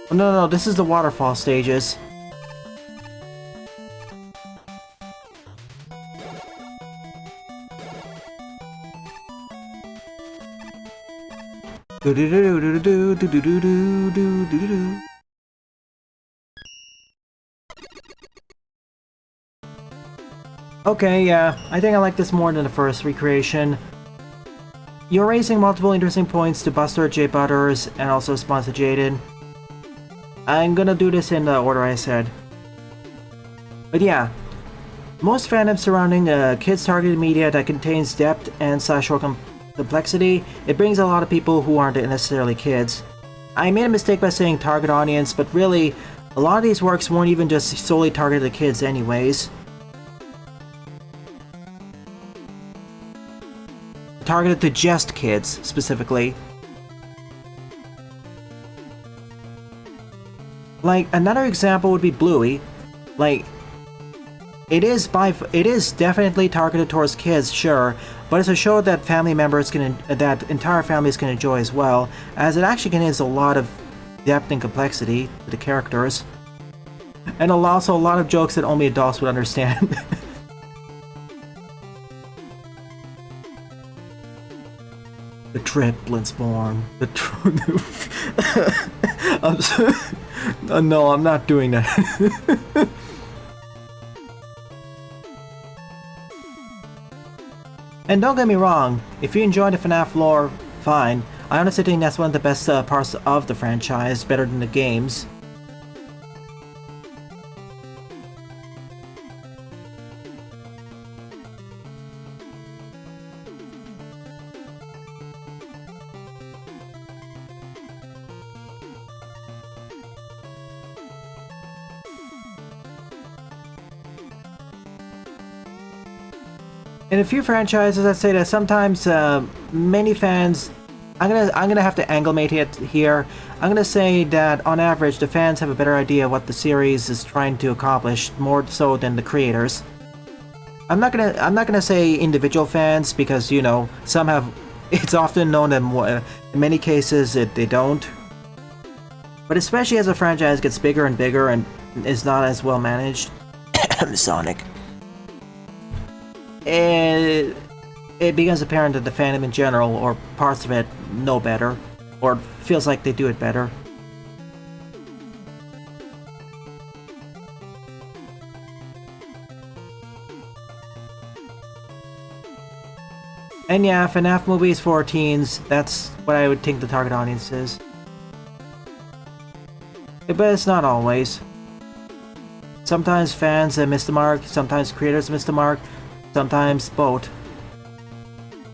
Speaker 1: Oh, no, this is the waterfall stages. Okay, yeah, I think I like this more than the first recreation. You're raising multiple interesting points to Buster, J Butters, and also Sponsor Jaden. I'm gonna do this in the order I said. But yeah, most fandoms surrounding kids-targeted media that contains depth and /or complexity, it brings a lot of people who aren't necessarily kids. I made a mistake by saying target audience, but really, a lot of these works weren't even just solely targeted to kids anyways. Targeted to just kids, specifically. Like, another example would be Bluey. Like, it is definitely targeted towards kids, sure, but it's a show that that entire families can enjoy as well, as it actually contains a lot of depth and complexity to the characters. And also a lot of jokes that only adults would understand. The triplets born. No, I'm not doing that. And don't get me wrong, if you enjoy the FNAF lore, fine. I honestly think that's one of the best parts of the franchise, better than the games. In a few franchises, I'd say that sometimes many fans, I'm gonna have to amalgamate it here. I'm gonna say that on average, the fans have a better idea what the series is trying to accomplish, more so than the creators. I'm not gonna say individual fans because, you know, some have. It's often known that in many cases they don't. But especially as a franchise gets bigger and bigger and is not as well managed. Sonic. It becomes apparent that the fandom in general, or parts of it, know better, or feels like they do it better. And yeah, FNAF movies for teens, that's what I would think the target audience is. But it's not always. Sometimes fans miss the mark, sometimes creators miss the mark, sometimes both.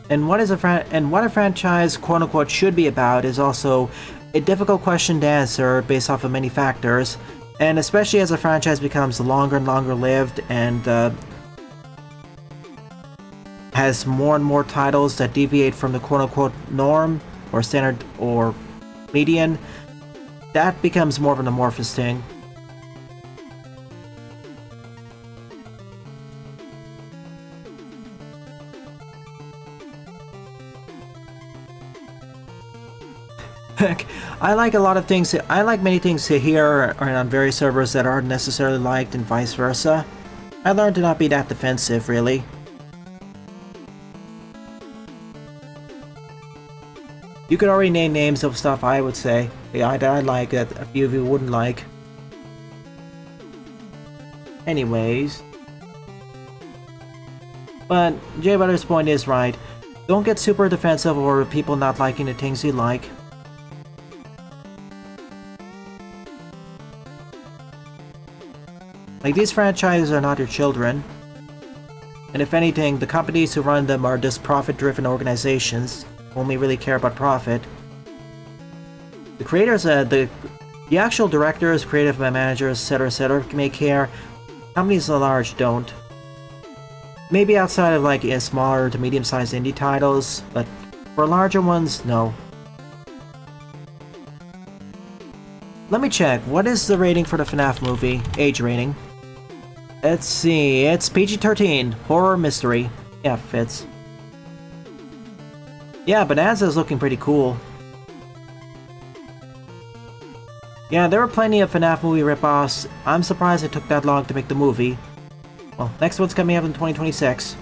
Speaker 1: And what a franchise quote-unquote should be about is also a difficult question to answer based off of many factors, and especially as a franchise becomes longer and longer lived and has more and more titles that deviate from the quote-unquote norm or standard or median, that becomes more of an amorphous thing. I like a lot of things. I like many things here and on various servers that aren't necessarily liked, and vice versa. I learned to not be that defensive, really. You could already name names of stuff I would say that I like that a few of you wouldn't like. Anyways. But Jay Butter's point is right. Don't get super defensive over people not liking the things you like. Like, these franchises are not your children. And if anything, the companies who run them are just profit-driven organizations, who only really care about profit. The creators, the actual directors, creative managers, etc., may care. Companies at large don't. Maybe outside of like smaller to medium-sized indie titles, but for larger ones, no. Let me check. What is the rating for the FNAF movie? Age rating. Let's see. It's PG-13. Horror mystery. Yeah, fits. Yeah, Bonanza's looking pretty cool. Yeah, there were plenty of FNAF movie ripoffs. I'm surprised it took that long to make the movie. Well, next one's coming up in 2026.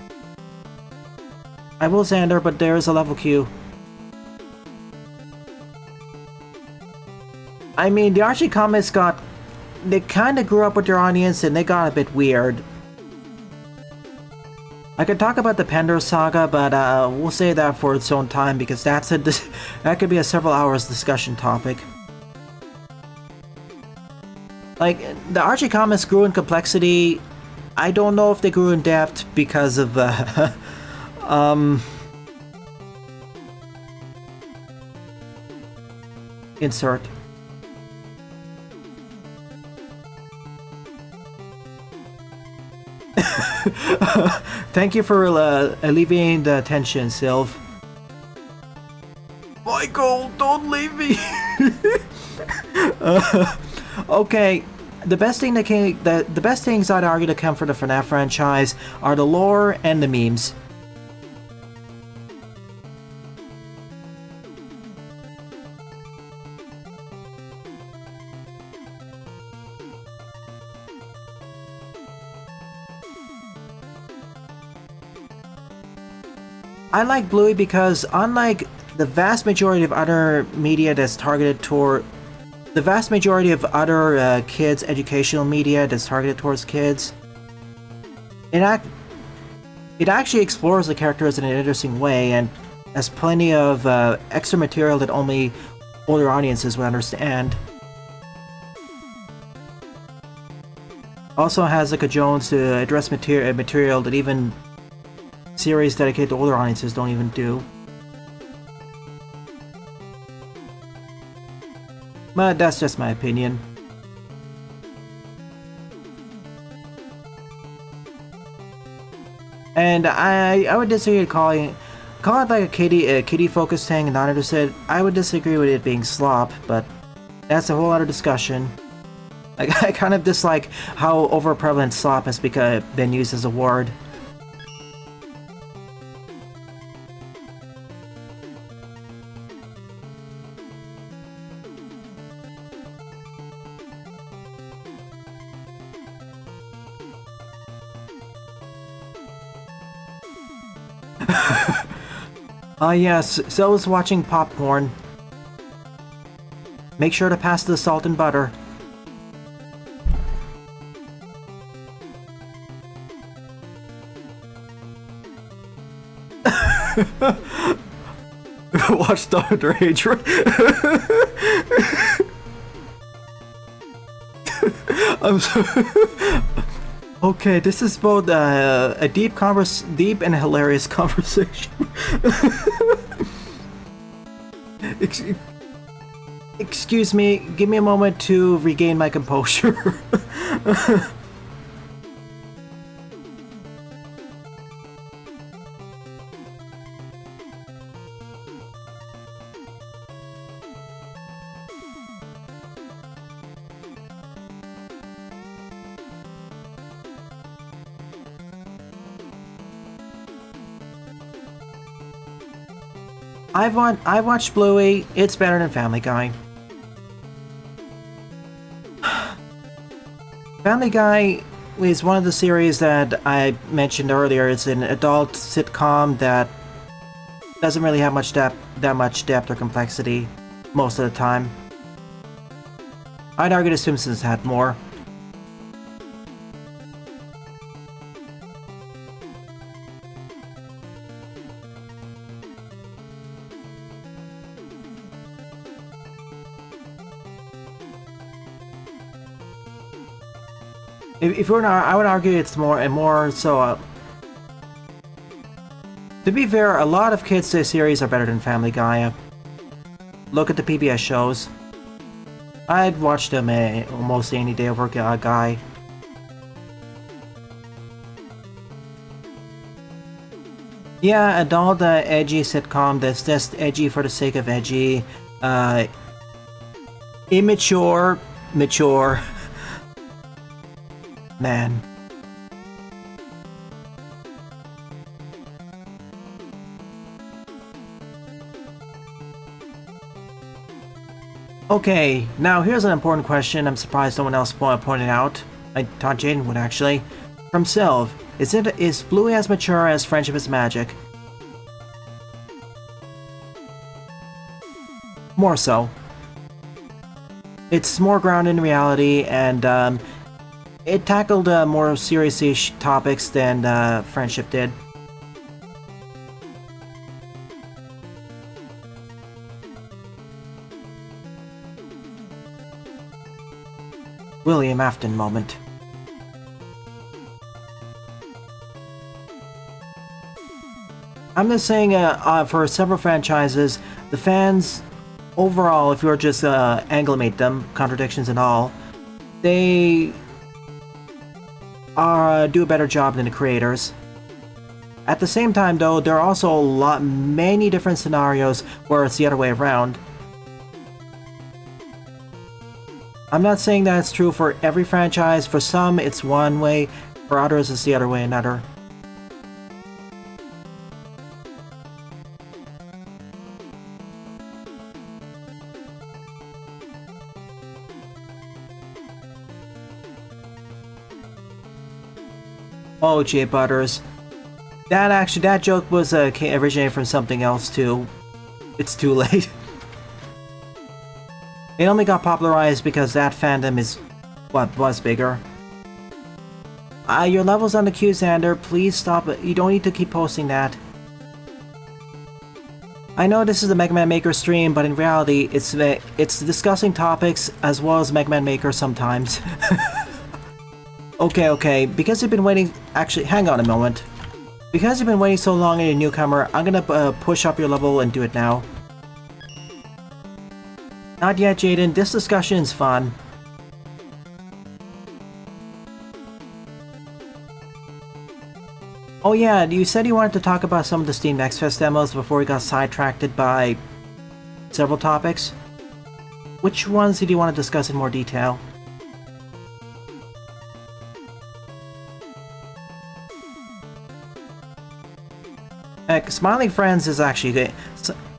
Speaker 1: I will Xander, but there is a level queue. I mean, the Archie comics they kind of grew up with their audience and they got a bit weird. I could talk about the Pandora Saga, but we'll save that for its own time because that could be a several hours discussion topic. Like, the Archie comics grew in complexity. I don't know if they grew in depth because of insert. Thank you for alleviating the tension, Sylv. Michael, don't leave me. Okay, the best things I'd argue to come for the FNAF franchise are the lore and the memes. I like Bluey because, unlike the vast majority of other media that's targeted toward the vast majority of other kids' educational media that's targeted towards kids, it actually explores the characters in an interesting way and has plenty of extra material that only older audiences would understand. Also has like a Jones to address material that even series dedicated to older audiences don't even do. But that's just my opinion. And I would disagree call it like a kiddie focused thing and not interested. I would disagree with it being slop, but that's a whole other discussion. I kind of dislike how overprevalent slop has been used as a word. Yes, so is watching popcorn. Make sure to pass the salt and butter. Watch the underage. I'm sorry. Okay, this is both a deep and hilarious conversation. Excuse me, give me a moment to regain my composure. I've watched Bluey. It's better than Family Guy. Family Guy is one of the series that I mentioned earlier. It's an adult sitcom that doesn't really have that much depth or complexity most of the time. I'd argue The Simpsons had more. If we're not, I would argue it's more so. To be fair, a lot of kids' series are better than Family Guy. Look at the PBS shows. I'd watch them mostly any day over Guy. Yeah, adult edgy sitcom that's just edgy for the sake of edgy. Immature, mature. Man. Okay, now here's an important question I'm surprised no one else pointed out. I thought Jaden would actually. From Sylv, is Bluey as mature as Friendship is Magic? More so. It's more grounded in reality, and it tackled more serious-ish topics than Friendship did. William Afton moment. I'm just saying, for several franchises, the fans, overall, if you were just amalgamate them, contradictions and all, they do a better job than the creators. At the same time, though, there are also many different scenarios where it's the other way around. I'm not saying that it's true for every franchise. For some, it's one way. For others, it's the other way another. Oh, Jay Butters. That joke was originated from something else too. It's too late. It only got popularized because that fandom is what was bigger. Your level's on the queue, Xander. Please stop it. You don't need to keep posting that. I know this is the Mega Man Maker stream, but in reality, it's discussing topics as well as Mega Man Maker sometimes. Okay, because you've been waiting... Actually, hang on a moment. Because you've been waiting so long and you're a newcomer, I'm gonna push up your level and do it now. Not yet, Jaden. This discussion's fun. Oh yeah, you said you wanted to talk about some of the Steam Next Fest demos before we got sidetracked by several topics. Which ones did you want to discuss in more detail? Heck, Smiling Friends is actually good.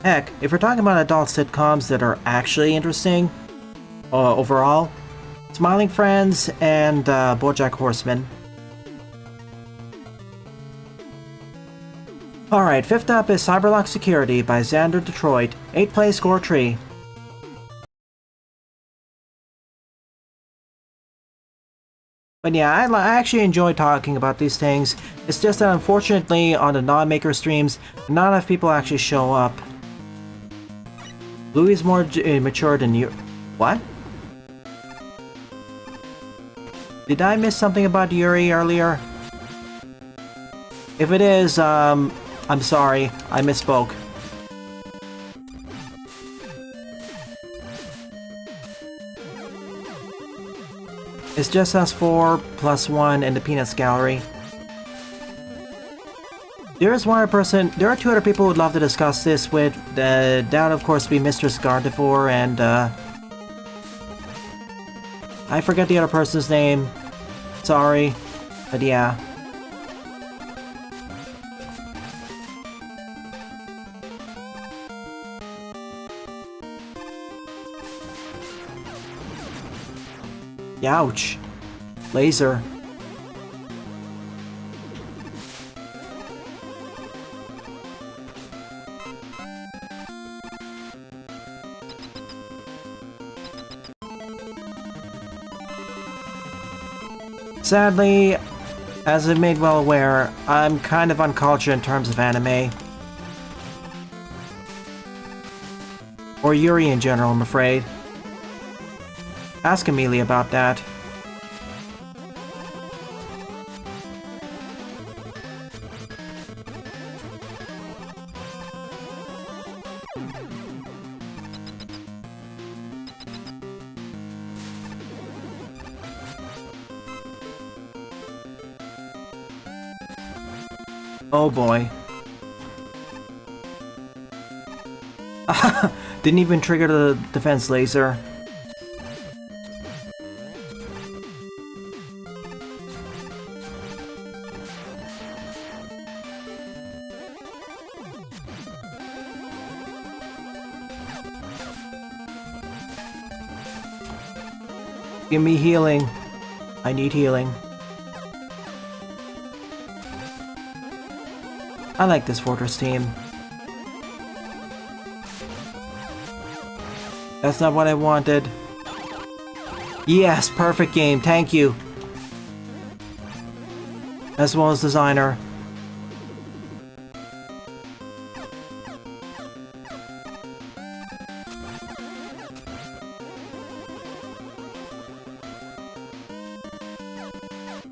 Speaker 1: Heck, if we're talking about adult sitcoms that are actually interesting, overall, Smiling Friends and BoJack Horseman. Alright, fifth up is Cyberlock Security by Xander Detroit. 8 play score tree. But yeah, I actually enjoy talking about these things. It's just that unfortunately on the non-maker streams, not enough people actually show up. Louis is more mature than you. What? Did I miss something about Yuri earlier? If it is, I'm sorry, I misspoke. It's just us 4 plus 1 in the Peanuts Gallery. There are 2 other people who would love to discuss this with. That would of course be Mistress Gardevoir and I forget the other person's name. Sorry, but yeah. Ouch. Laser. Sadly, as I've made well aware, I'm kind of uncultured in terms of anime. Or Yuri in general, I'm afraid. Ask Amelia about that. Oh boy. Didn't even trigger the defense laser. Give me healing. I need healing. I like this fortress team. That's not what I wanted. Yes, perfect game, thank you. As well as designer.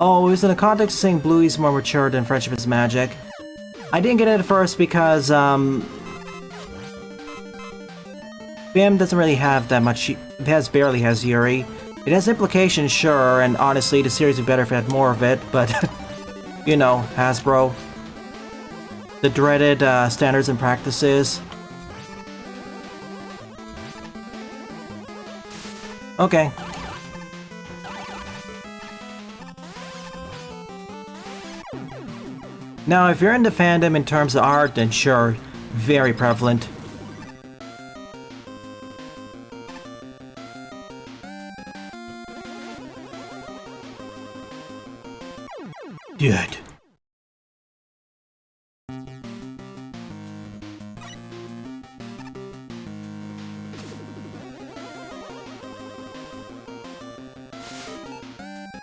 Speaker 1: Oh, it was in the context of saying Bluey's more mature than Friendship is Magic. I didn't get it at first because, BAM doesn't really have that much. It barely has Yuri. It has implications, sure, and honestly, the series would be better if it had more of it, but, you know, Hasbro. The dreaded, standards and practices. Okay. Now, if you're into fandom in terms of art, then sure, very prevalent. Good.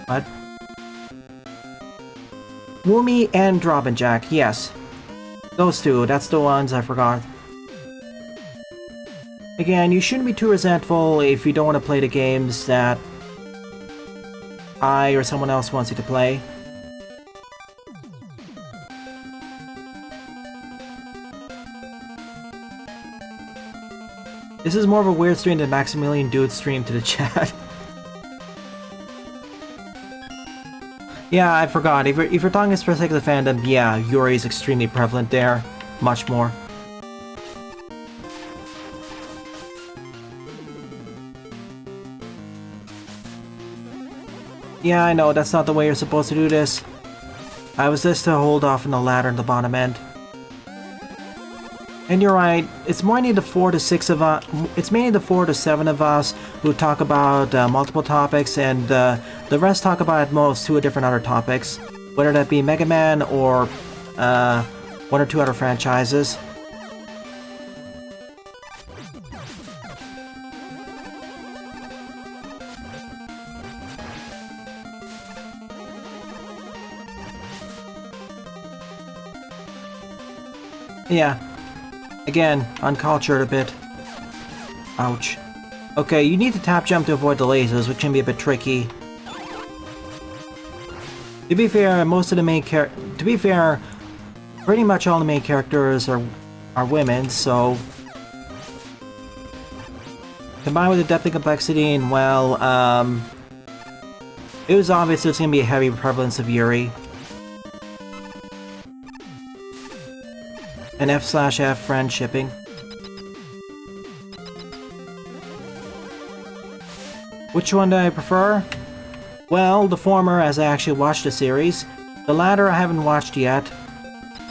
Speaker 1: What? Woomy and Robin Jack, yes. Those two, that's the ones I forgot. Again, you shouldn't be too resentful if you don't want to play the games that I or someone else wants you to play. This is more of a weird stream than Maximilian Dude's stream to the chat. Yeah, I forgot. If you're talking for the sake of the fandom, yeah, Yuri is extremely prevalent there. Much more. Yeah, I know, that's not the way you're supposed to do this. I was just to hold off on the ladder in the bottom end. And you're right, it's mainly the 4 to 6 of us. It's mainly the 4 to 7 of us who talk about multiple topics, and the rest talk about at most 2 different other topics, whether that be Mega Man or 1 or 2 other franchises. Yeah. Again, uncultured a bit. Ouch. Okay, you need to tap jump to avoid the lasers, which can be a bit tricky. To be fair, pretty much all the main characters are women, so combined with the depth and complexity, and well, it was obvious there's gonna be a heavy prevalence of Yuri. And F/F friend shipping. Which one do I prefer? Well, the former, as I actually watched the series. The latter I haven't watched yet.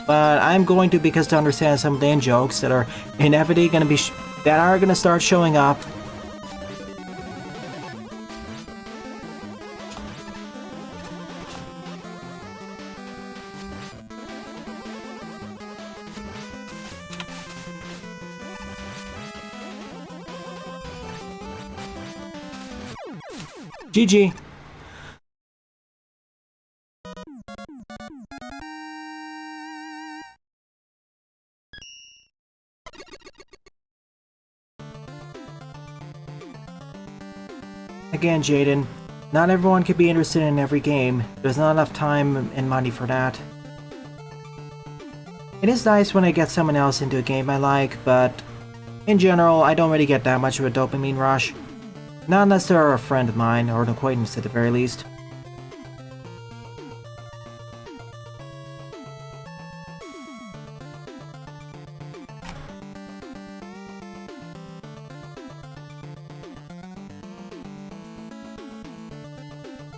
Speaker 1: But I'm going to, because to understand some of the in-jokes that are inevitably going to be that are going to start showing up. GG. Again, Jaden, not everyone can be interested in every game. There's not enough time and money for that. It is nice when I get someone else into a game I like, but in general, I don't really get that much of a dopamine rush. Not unless they're a friend of mine, or an acquaintance at the very least.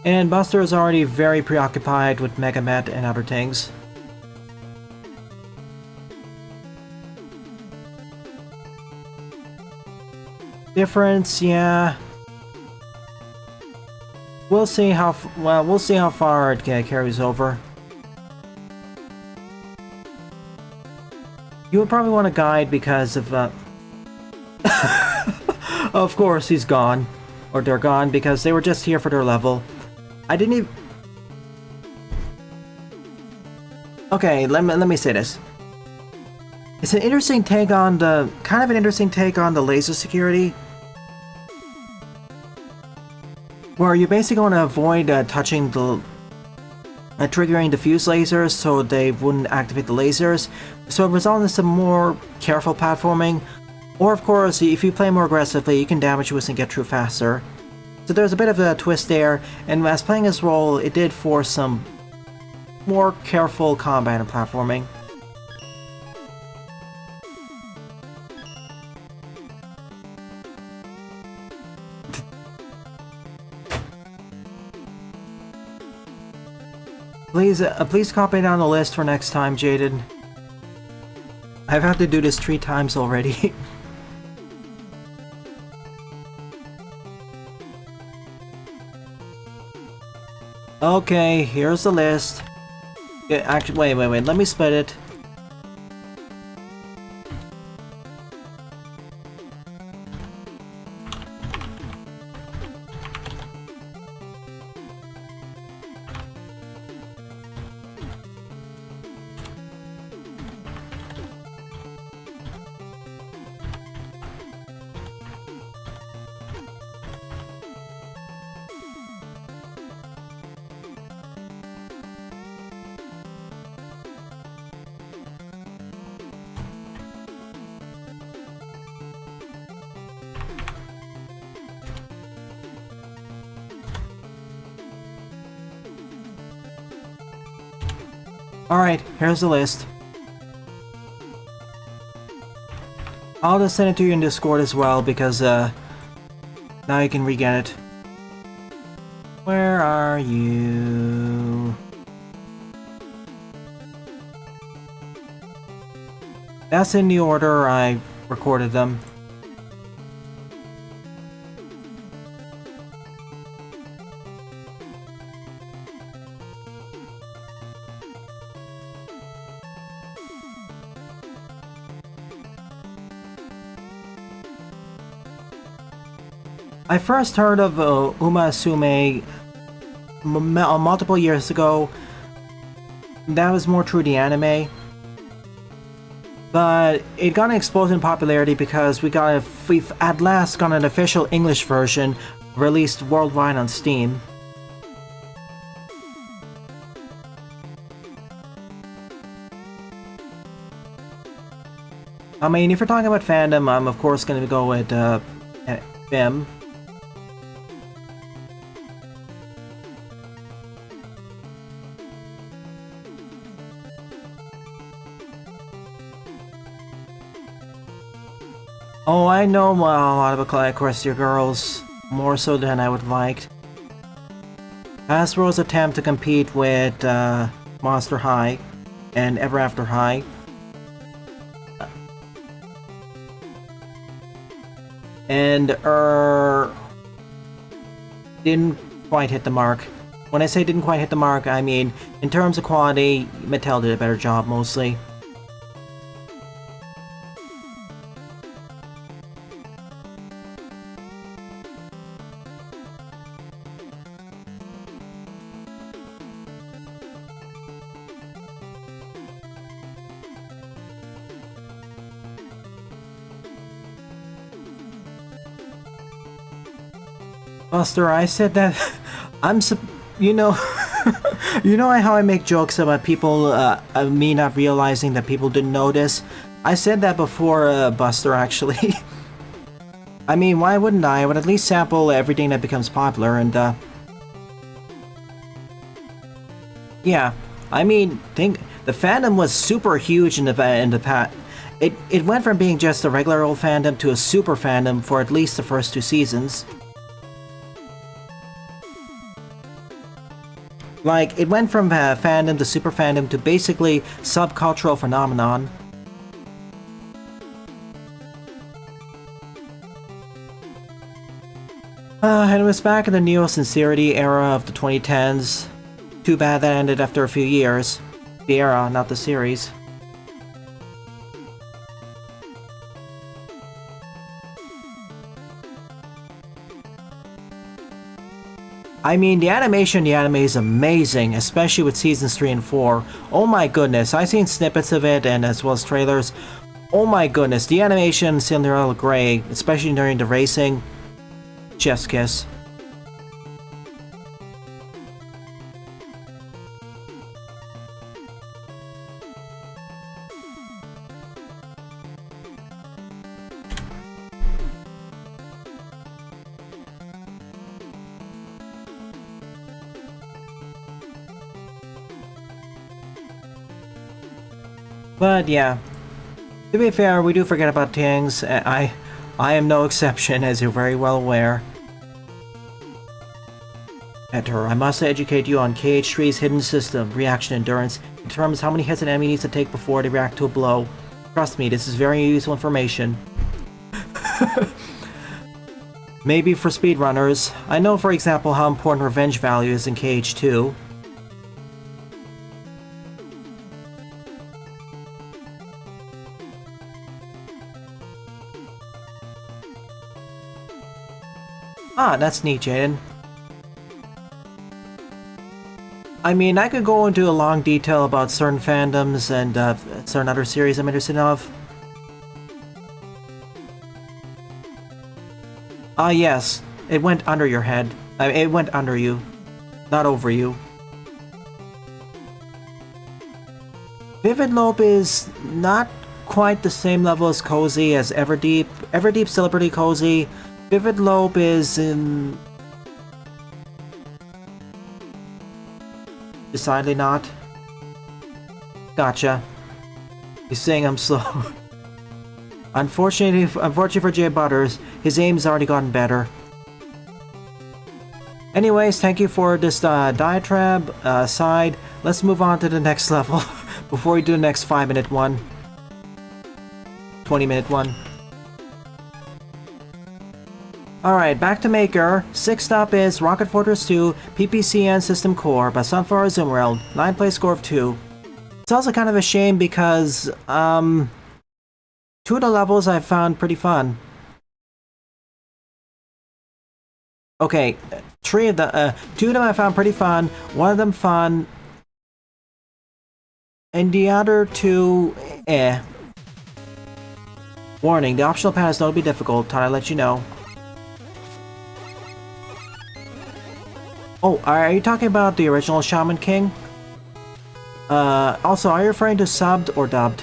Speaker 1: And Buster is already very preoccupied with Megamet and other things. Difference, yeah. We'll see how far it carries over. You would probably want a guide because of of course he's gone. or they're gone because they were just here for their level. I didn't even... Okay, let me say this. It's an interesting take on the... kind of an interesting take on the laser security. Where you basically want to avoid touching the... triggering the fuse lasers so they wouldn't activate the lasers. So it results in some more careful platforming. Or of course, if you play more aggressively, you can damage whiz and get through faster. So there's a bit of a twist there, and as playing this role, it did force some more careful combat and platforming. Please copy down the list for next time, Jaded. I've had to do this 3 times already. Okay, here's the list. Yeah, actually, wait, let me split it. Alright, here's the list. I'll just send it to you in Discord as well because now you can re-get it. Where are you? That's in the order I recorded them. I first heard of Uma Sume multiple years ago. That was more through the anime. But it got an explosion in popularity because we've at last got an official English version released worldwide on Steam. I mean, if you're talking about fandom, I'm of course going to go with Vim. Oh, I know a lot of Equestria girls, more so than I would like. Hasbro's attempt to compete with Monster High and Ever After High. And didn't quite hit the mark. When I say didn't quite hit the mark, I mean in terms of quality, Mattel did a better job mostly. Buster, I said that you know, you know how I make jokes about people, me not realizing that people didn't notice? I said that before, Buster, actually. I mean, why wouldn't I? I would at least sample everything that becomes popular, and, yeah, I mean, the fandom was super huge in the past. It went from being just a regular old fandom to a super fandom for at least the first 2 seasons. Like, it went from fandom to super fandom to basically subcultural phenomenon. And it was back in the neo-sincerity era of the 2010s. Too bad that ended after a few years. The era, not the series. I mean, the animation in the anime is amazing, especially with seasons 3 and 4. Oh my goodness, I've seen snippets of it and as well as trailers. Oh my goodness, the animation in Cinderella Grey, especially during the racing, chef's kiss. But yeah, to be fair, we do forget about things. I am no exception, as you're very well aware. Enter. I must educate you on KH3's hidden system. Reaction endurance. It determines how many hits an enemy needs to take before they react to a blow. Trust me, this is very useful information. Maybe for speedrunners. I know, for example, how important revenge value is in KH2. Ah, that's neat, Jaden. I mean, I could go into a long detail about certain fandoms and certain other series I'm interested of. Ah, yes. It went under your head. It went under you. Not over you. Vivid Lope is not quite the same level as Cozy as Everdeep. Everdeep's still pretty cozy. Vivid Lope is in... decidedly not. Gotcha. He's saying I'm slow. Unfortunately for Jay Butters, his aim's already gotten better. Anyways, thank you for this diatribe aside. Let's move on to the next level before we do the next 5-minute one. 20-minute one. Alright, back to Maker. 6th stop is Rocket Fortress 2, PPCN System Core by Sunflower Zoom World. 9th place score of 2. It's also kind of a shame because, 2 of the levels I found pretty fun. Okay, 2 of them I found pretty fun, 1 of them fun, and the other 2, eh. Warning, the optional path is notably difficult, thought I'd let you know. Oh, are you talking about the original Shaman King? Also, are you referring to subbed or dubbed?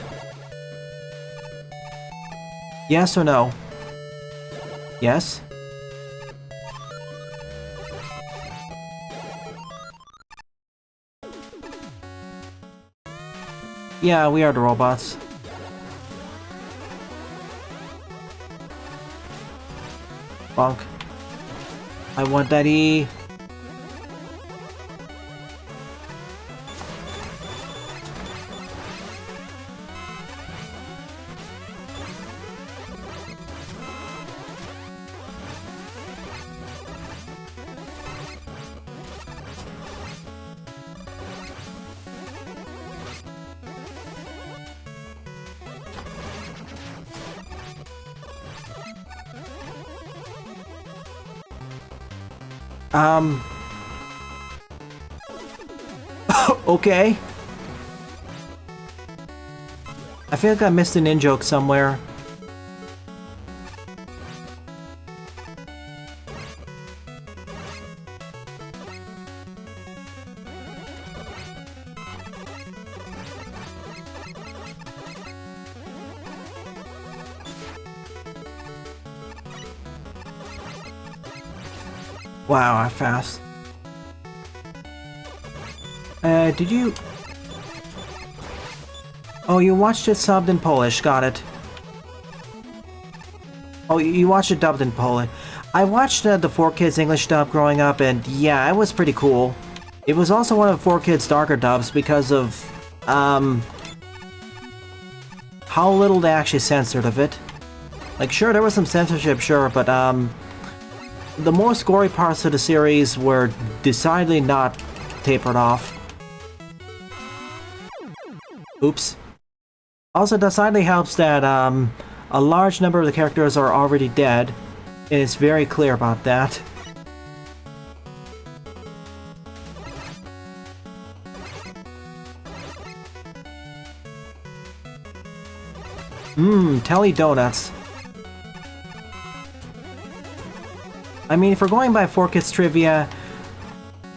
Speaker 1: Yes or no? Yes? Yeah, we are the robots. Bonk. I want that E. Okay. I feel like I missed an in-joke somewhere. Wow, I'm fast. Did you... Oh, you watched it subbed in Polish, got it. Oh, you watched it dubbed in Polish. I watched the 4Kids English dub growing up, and yeah, it was pretty cool. It was also one of 4Kids darker dubs because of, how little they actually censored of it. Like, sure, there was some censorship, sure, but, the more gory parts of the series were decidedly not tapered off. Oops. Also, decidedly helps that, a large number of the characters are already dead. And it's very clear about that. Telly donuts. I mean, if we're going by 4Kids trivia,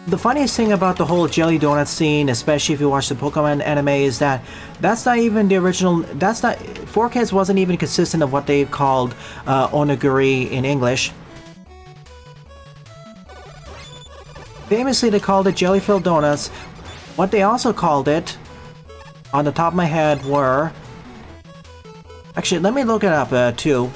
Speaker 1: the funniest thing about the whole jelly donut scene, especially if you watch the Pokemon anime, is that that's not even the original. That's not 4Kids wasn't even consistent of what they called onigiri in English. Famously, they called it jelly-filled donuts. What they also called it, on the top of my head, were... Actually, let me look it up, too.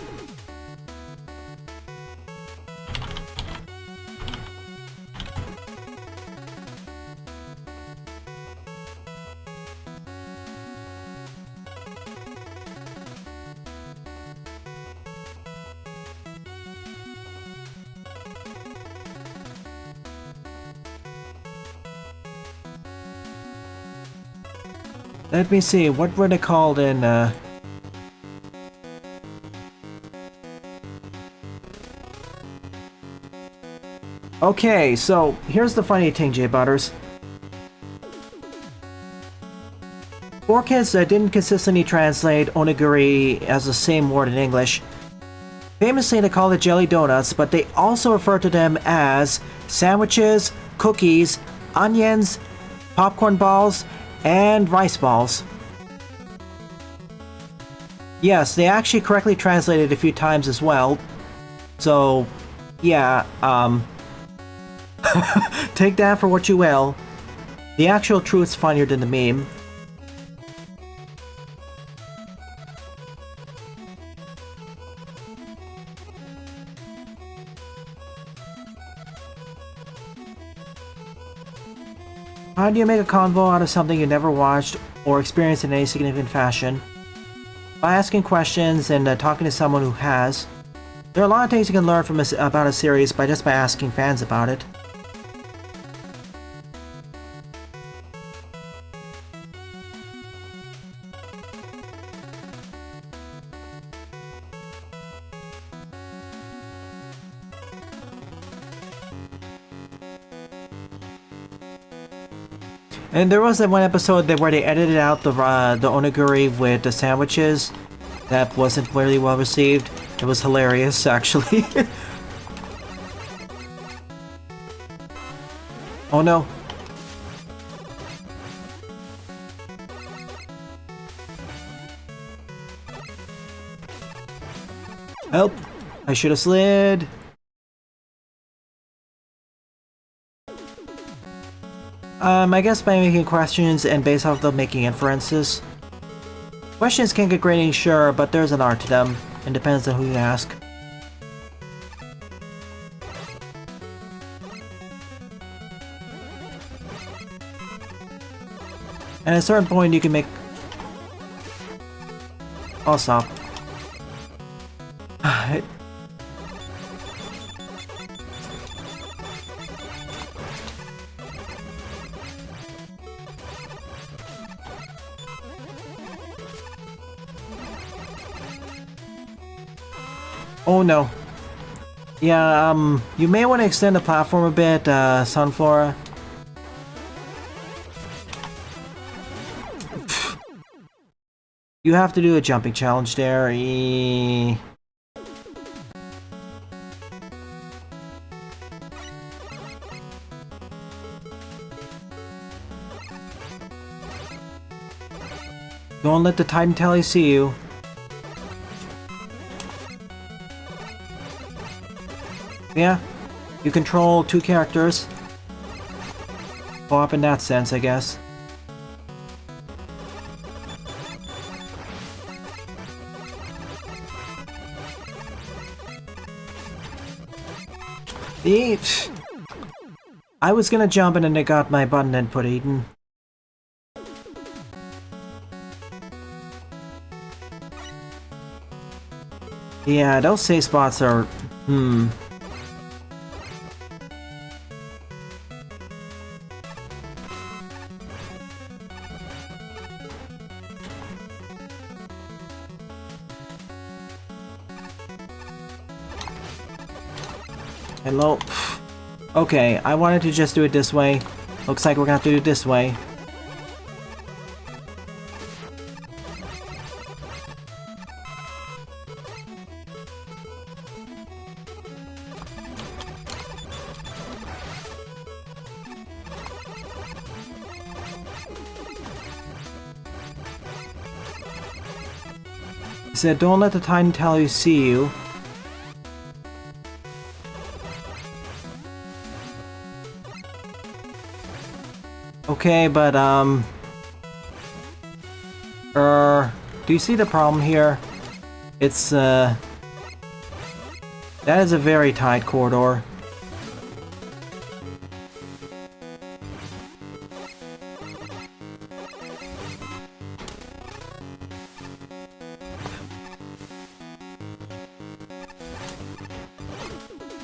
Speaker 1: Let me see, what were they called in, Okay, so here's the funny thing, J Butters. 4Kids didn't consistently translate onigiri as the same word in English. Famously, they called it jelly donuts, but they also refer to them as sandwiches, cookies, onions, popcorn balls, and rice balls. Yes, they actually correctly translated a few times as well. So, yeah, take that for what you will. The actual truth's funnier than the meme. How do you make a convo out of something you never watched or experienced in any significant fashion? By asking questions and talking to someone who has. There are a lot of things you can learn from about a series by asking fans about it. And there was that one episode where they edited out the onigiri with the sandwiches. That wasn't really well received. It was hilarious, actually. Oh no. Help! I should have slid. I guess by making questions and based off them making inferences. Questions can get grating, sure, but there's an art to them. It depends on who you ask. And at a certain point you can make... I'll stop. Oh no. Yeah, you may want to extend the platform a bit, Sunflora. You have to do a jumping challenge there. Don't let the Titan Telly see you. Yeah, you control two characters. Co-op in that sense, I guess. I was gonna jump and then they got my button input eaten. Yeah, those save spots are... Hello? Okay, I wanted to just do it this way. Looks like we're gonna have to do it this way. He said, don't let the Titan tell you see you. Okay, but, do you see the problem here? It's, that is a very tight corridor.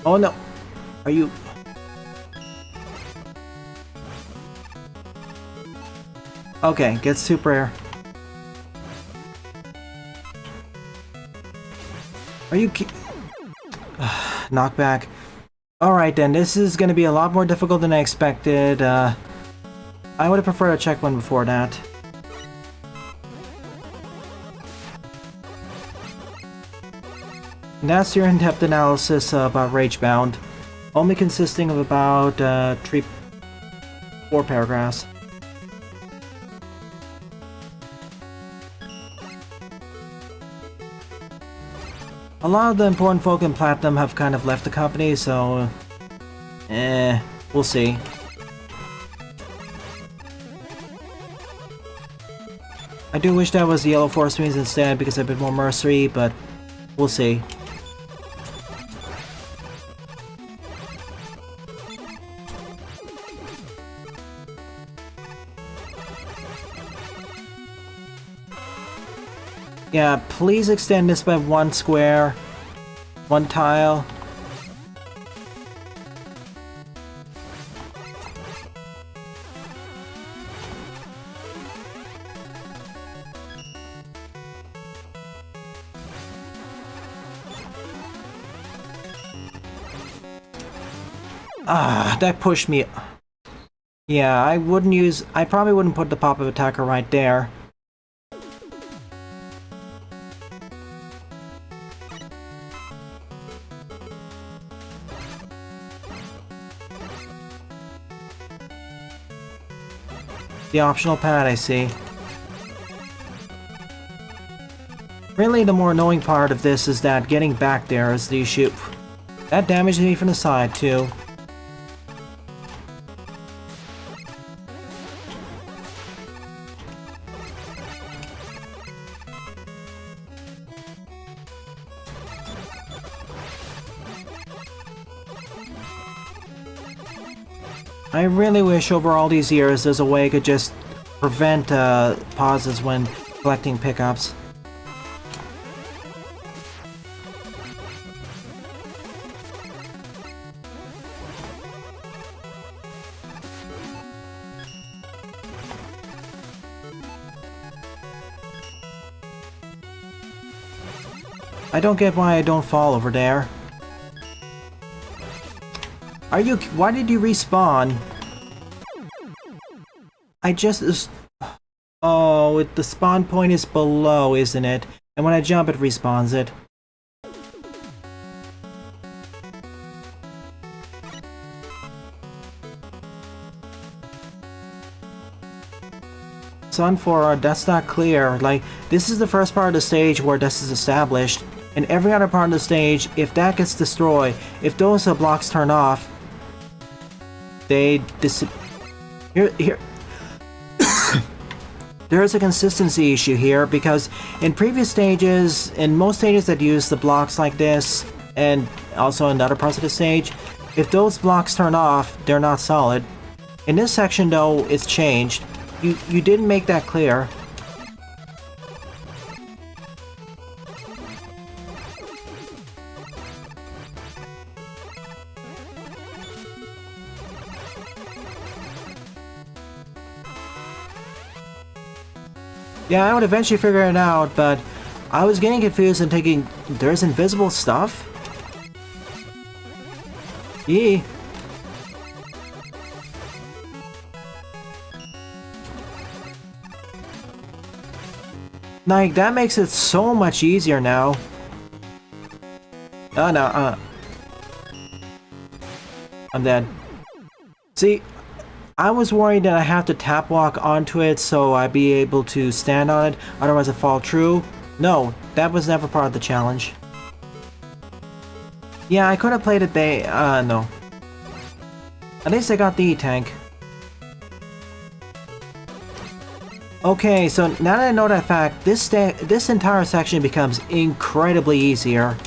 Speaker 1: Oh no! Are you... Okay, get super air. Are you knockback. Alright then, this is gonna be a lot more difficult than I expected. I would have preferred a check one before that. And that's your in-depth analysis about Ragebound, only consisting of about 4 paragraphs. A lot of the important folk in Platinum have kind of left the company, so... we'll see. I do wish that was the Yellow Force Marines instead, because I've been more mercenary, but we'll see. Yeah, please extend this by 1 square, 1 tile. Ah, that pushed me. Yeah, I probably wouldn't put the pop-up attacker right there. The optional pad, I see. Really, the more annoying part of this is that getting back there is the issue. That damaged me from the side, too. I really wish over all these years there's a way I could just prevent pauses when collecting pickups. I don't get why I don't fall over there. Why did you respawn? Oh, the spawn point is below, isn't it? And when I jump, it respawns it. Sun 4, that's not clear. Like, this is the first part of the stage where this is established. And every other part of the stage, if that gets destroyed, if those blocks turn off, they here there is a consistency issue here, because in previous stages, in most stages that use the blocks like this, and also in other parts of the stage, if those blocks turn off, they're not solid. In this section though, it's changed. You didn't make that clear. Yeah, I would eventually figure it out, but I was getting confused and thinking, there's invisible stuff? Yee. Like, that makes it so much easier now. Oh no, I'm dead. See, I was worried that I have to tap walk onto it so I'd be able to stand on it, otherwise I'd fall through. No, that was never part of the challenge. Yeah, I could have played it no. At least I got the E-Tank. Okay, so now that I know that fact, this entire section becomes incredibly easier.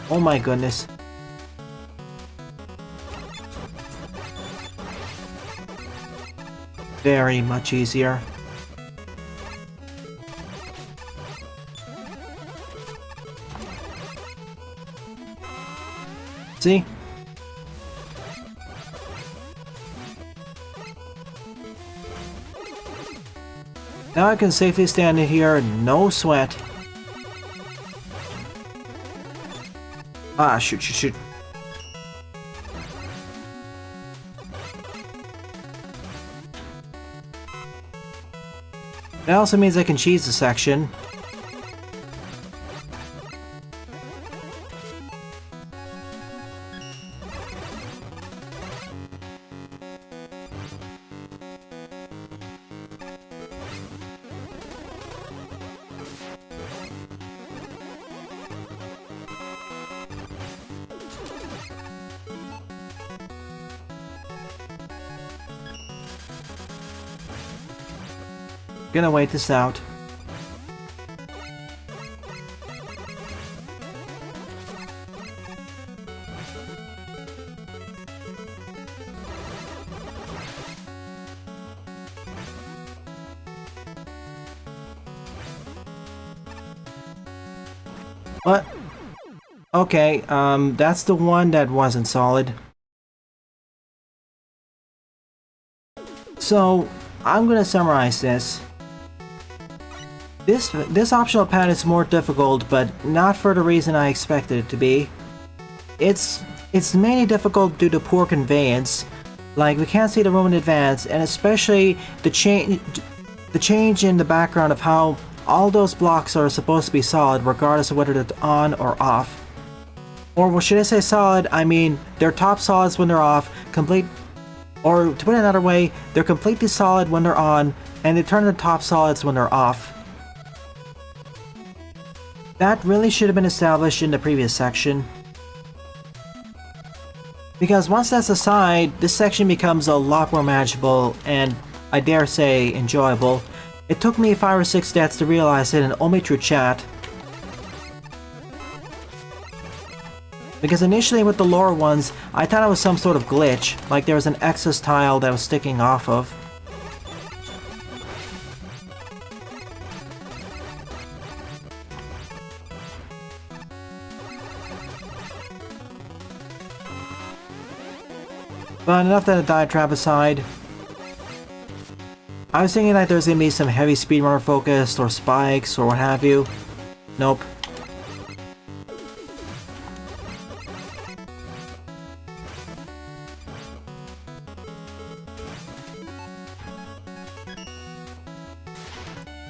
Speaker 1: Oh my goodness. Very much easier. See? Now I can safely stand in here, no sweat. Ah, shoot, shoot, shoot. That also means I can cheese the section. Gonna wait this out. What? Okay, that's the one that wasn't solid. So, I'm gonna summarize this. This optional pad is more difficult, but not for the reason I expected it to be. It's mainly difficult due to poor conveyance. Like, we can't see the room in advance, and especially the change in the background of how all those blocks are supposed to be solid, regardless of whether they're on or off. Or should I say solid? I mean, they're top solids when they're off, or to put it another way, they're completely solid when they're on, and they turn to top solids when they're off. That really should have been established in the previous section. Because once that's aside, this section becomes a lot more manageable and, I dare say, enjoyable. It took me 5 or 6 deaths to realize it, and only through chat. Because initially with the lower ones, I thought it was some sort of glitch, like there was an excess tile that was sticking off of. But enough that diatribe aside. I was thinking that there's gonna be some heavy speedrunner focused or spikes or what have you. Nope.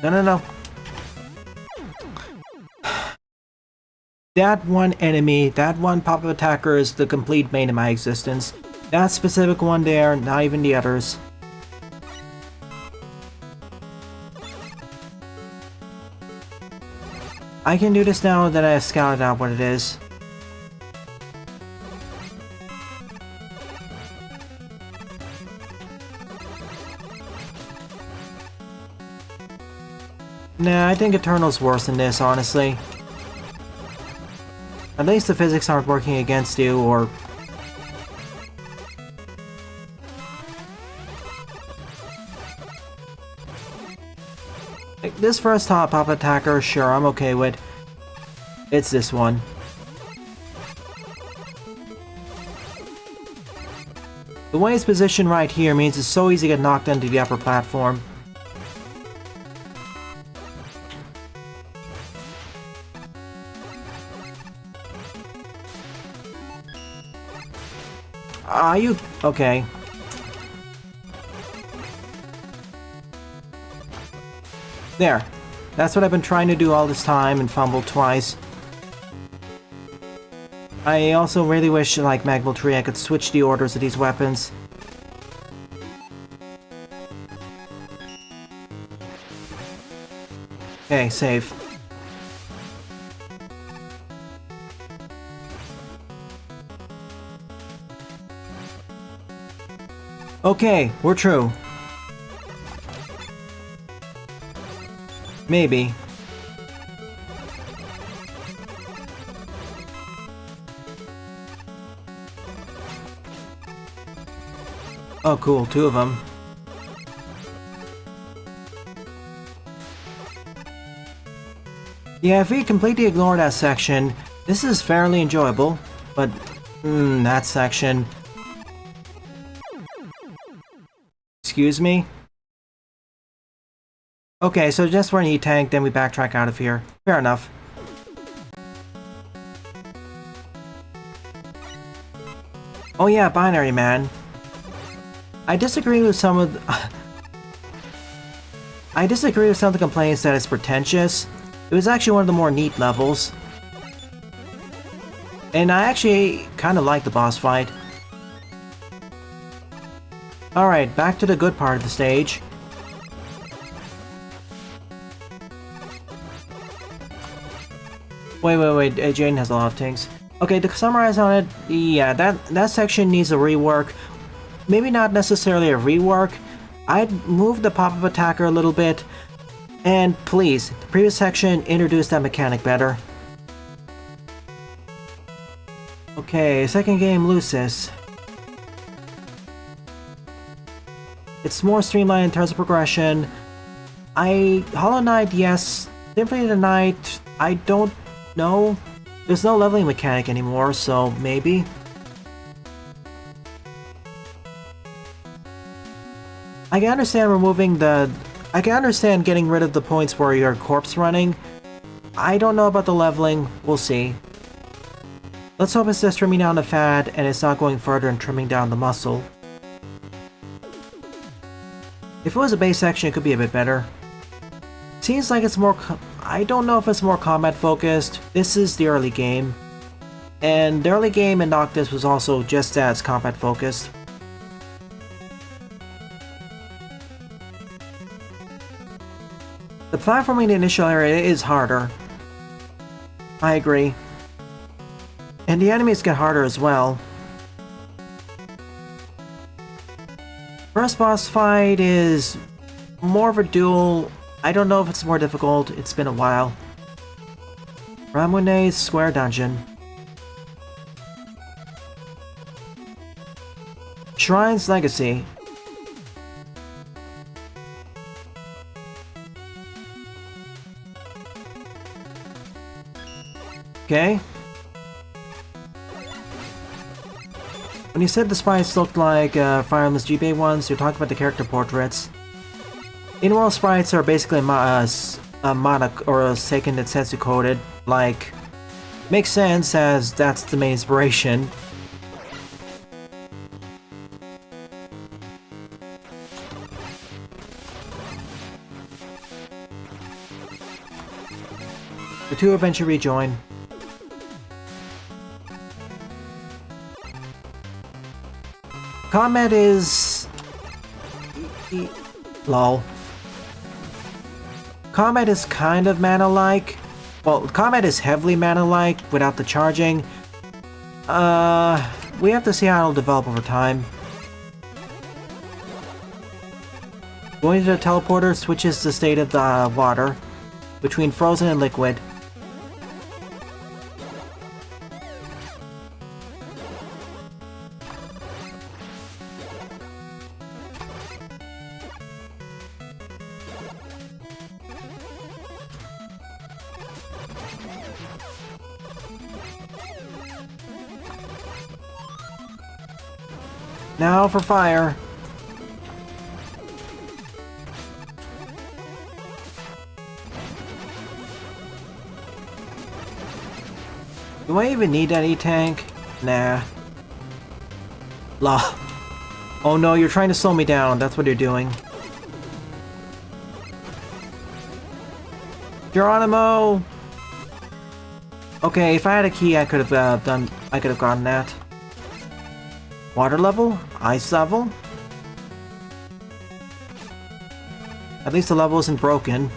Speaker 1: No. That one enemy, that one pop-up attacker is the complete bane of my existence. That specific one there, not even the others. I can do this now that I have scouted out what it is. Nah, I think Eternal's worse than this, honestly. At least the physics aren't working against you, or... Like, this first top-up attacker, sure, I'm okay with. It's this one. The way it's positioned right here means it's so easy to get knocked into the upper platform. Are you... okay. There. That's what I've been trying to do all this time and fumbled twice. I also really wish, like Magmal Tree, I could switch the orders of these weapons. Okay, save. Okay, we're true. Maybe. Oh cool, 2 of them. Yeah, if we completely ignore that section, this is fairly enjoyable, but that section... Excuse me? Okay, so just for an E-tank, then we backtrack out of here. Fair enough. Oh yeah, Binary Man. I disagree with some of the complaints that it's pretentious. It was actually one of the more neat levels. And I actually kind of like the boss fight. Alright, back to the good part of the stage. Wait, Jaden has a lot of things. Okay, to summarize on it, yeah, that section needs a rework. Maybe not necessarily a rework. I'd move the pop-up attacker a little bit. And please, the previous section introduced that mechanic better. Okay, second game, Lucis. It's more streamlined in terms of progression. Hollow Knight, yes. Symphony of the Night, I don't know. There's no leveling mechanic anymore, so maybe. I can understand getting rid of the points where you're corpse running. I don't know about the leveling, we'll see. Let's hope it's just trimming down the fat and it's not going further and trimming down the muscle. If it was a base section, it could be a bit better. Seems like it's more I don't know if it's more combat focused. This is the early game. And the early game in Noctis was also just as combat focused. The platforming in the initial area is harder. I agree. And the enemies get harder as well. First boss fight is more of a duel. I don't know if it's more difficult, it's been a while. Ramune's Square Dungeon. Shrine's Legacy. Okay. When you said the sprites looked like Fire Emblem's G-Bay ones, you're talking about the character portraits. In-world sprites are basically a Monarch or a Seiken that Setsu coded. Like, makes sense as that's the main inspiration. The two eventually rejoin. Combat is... lol. Combat is kind of mana-like. Well, combat is heavily mana-like without the charging. We have to see how it'll develop over time. Going to the teleporter switches the state of the water between frozen and liquid. Now for fire. Do I even need that E-tank? Nah. La. Oh no, you're trying to slow me down. That's what you're doing. Geronimo! Okay, if I had a key, I could have gotten that. Water level? Ice level? At least the level isn't broken.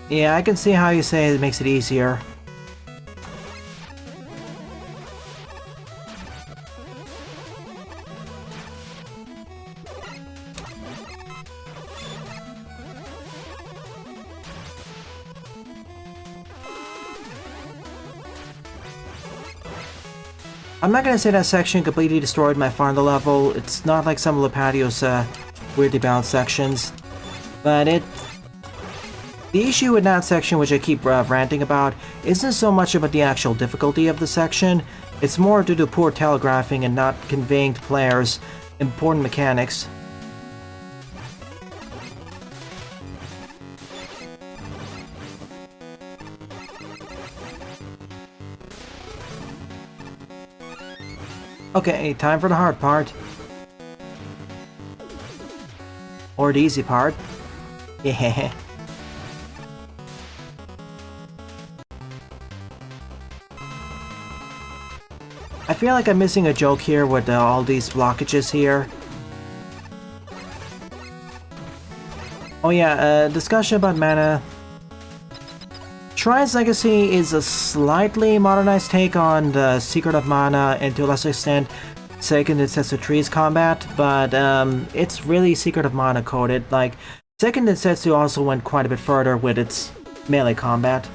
Speaker 1: Yeah, I can see how you say it makes it easier. I'm not gonna say that section completely destroyed my final level. It's not like some of Lepatio's weirdly balanced sections. But the issue with that section, which I keep ranting about, isn't so much about the actual difficulty of the section. It's more due to poor telegraphing and not conveying to players important mechanics. Okay, time for the hard part. Or the easy part. Yeah. I feel like I'm missing a joke here with all these blockages here. Oh yeah, discussion about mana. Shrine's Legacy is a slightly modernized take on the Secret of Mana and to a lesser extent Seiken Densetsu Trees combat, but it's really Secret of Mana coded. Like, Seiken Densetsu also went quite a bit further with its melee combat.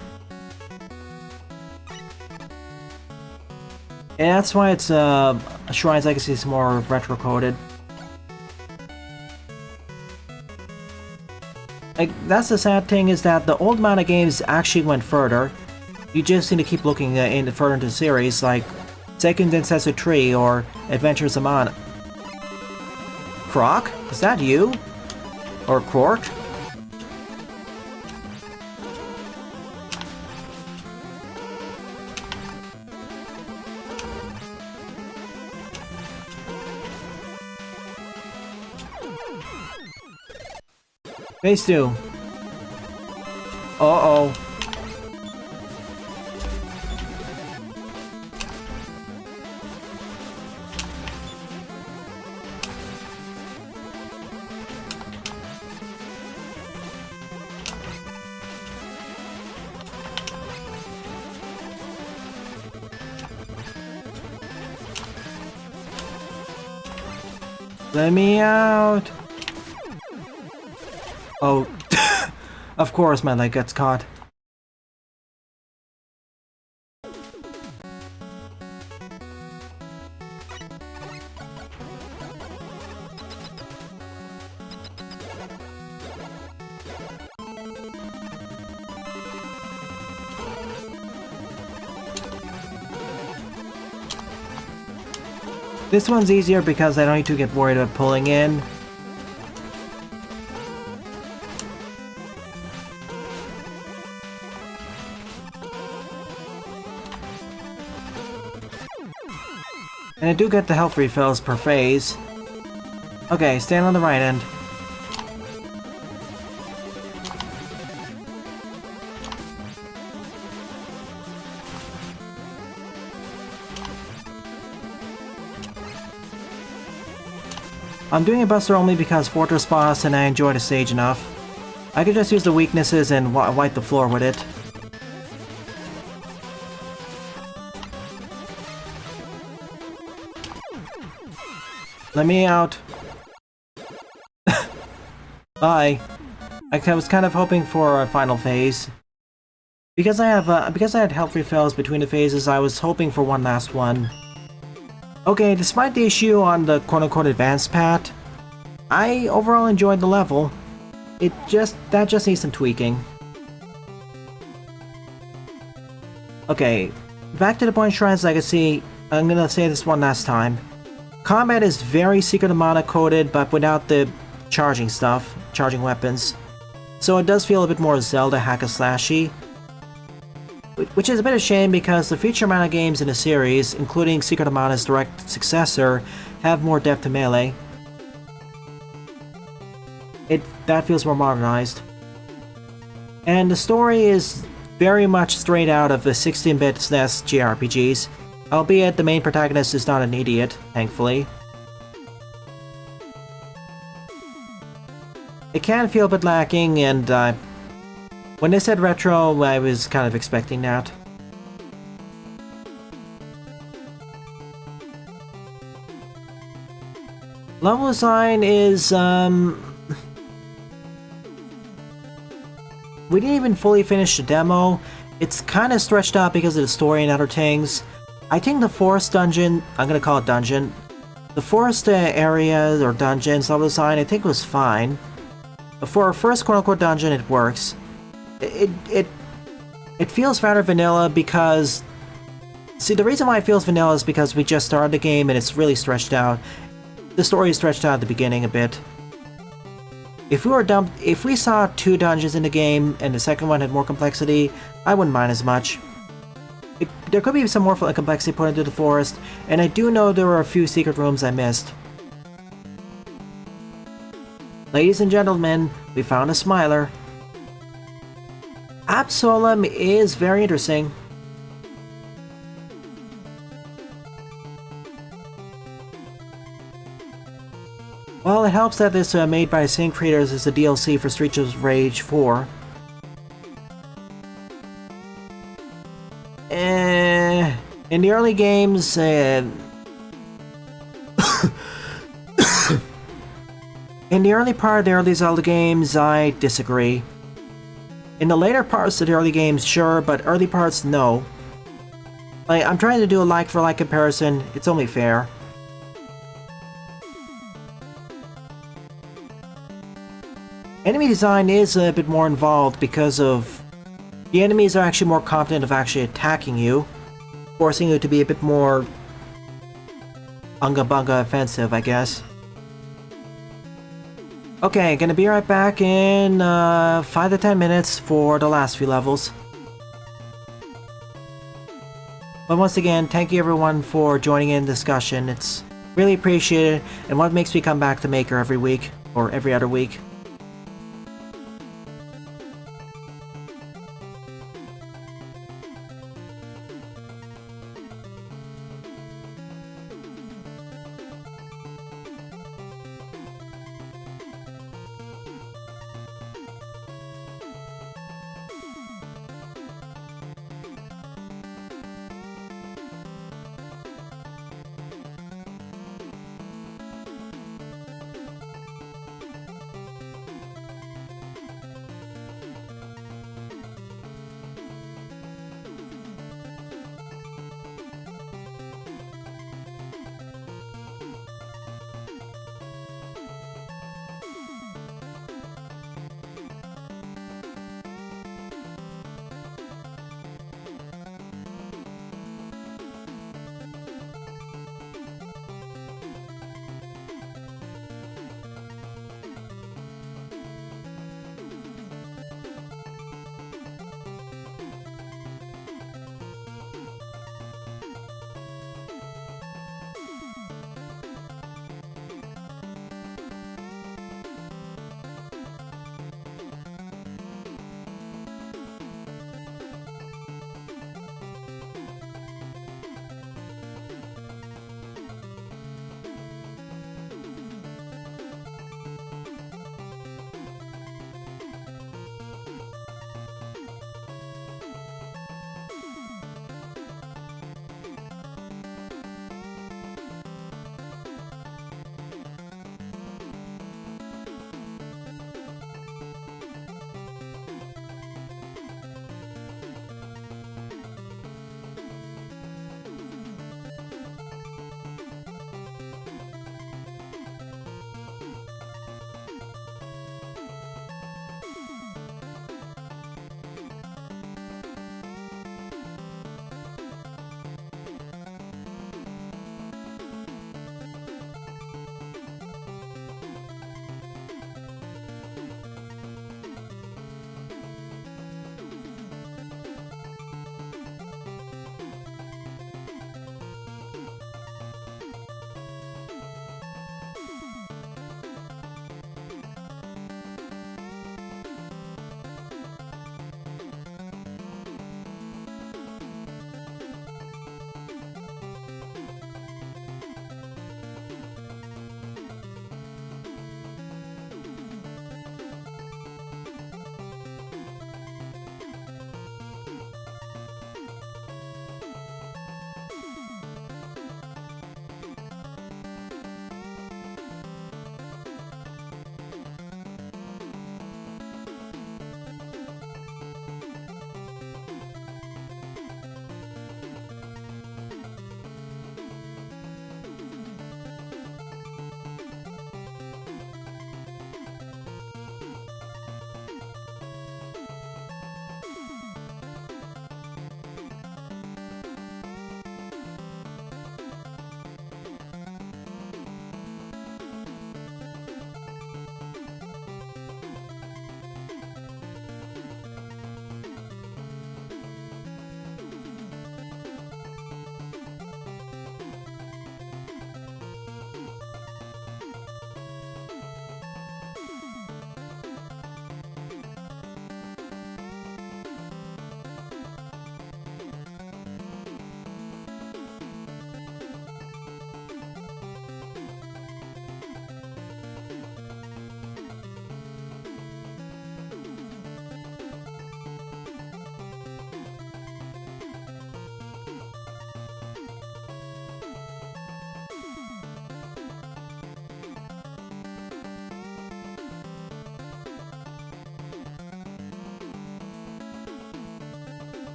Speaker 1: And that's why it's Shrine's Legacy is more retro coded. Like, that's the sad thing, is that the old Mana games actually went further. You just need to keep looking further into the series, like Seiken Densetsu 3 or Adventures of Mana. Croc? Is that you? Or Quark? Phase 2. Uh-oh. Let me out. Oh, of course my leg gets caught. This one's easier because I don't need to get worried about pulling in. And I do get the health refills per phase. Okay, stand on the right end. I'm doing a buster only because Fortress boss and I enjoy the stage enough. I could just use the weaknesses and wipe the floor with it. Let me out. Bye. I was kind of hoping for a final phase. Because I had health refills between the phases, I was hoping for one last one. Okay, despite the issue on the quote-unquote advanced path, I overall enjoyed the level. That just needs some tweaking. Okay, back to the point Shrine's Legacy. I'm gonna say this one last time. Combat is very Secret of Mana coded, but without the charging stuff, charging weapons. So it does feel a bit more Zelda hack-a-slashy. Which is a bit of a shame because the future Mana games in the series, including Secret of Mana's direct successor, have more depth to melee. That feels more modernized. And the story is very much straight out of the 16-bit SNES JRPGs, albeit the main protagonist is not an idiot, thankfully. It can feel a bit lacking, and When they said retro, I was kind of expecting that. Level design is, we didn't even fully finish the demo. It's kind of stretched out because of the story and other things. I think the forest dungeon, I'm gonna call it dungeon, the forest area or dungeons level design, I think was fine. For a first quote-unquote dungeon, it works. It feels rather vanilla because... See, the reason why it feels vanilla is because we just started the game and it's really stretched out. The story is stretched out at the beginning a bit. If we saw 2 dungeons in the game and the second one had more complexity, I wouldn't mind as much. There could be some more complexity put into the forest, and I do know there were a few secret rooms I missed. Ladies and gentlemen, we found a smiler. Absolem is very interesting. Well, it helps that this made by the same creators as the DLC for Streets of Rage 4. In the early games, in the early part of the early Zelda games, I disagree. In the later parts of the early games, sure, but early parts, no. Like, I'm trying to do a like-for-like comparison, it's only fair. Enemy design is a bit more involved because of... The enemies are actually more confident of actually attacking you, forcing you to be a bit more... unga-bunga offensive, I guess. Okay, gonna be right back in 5 to 10 minutes for the last few levels. But once again, thank you everyone for joining in the discussion. It's really appreciated and what makes me come back to Maker every week, or every other week.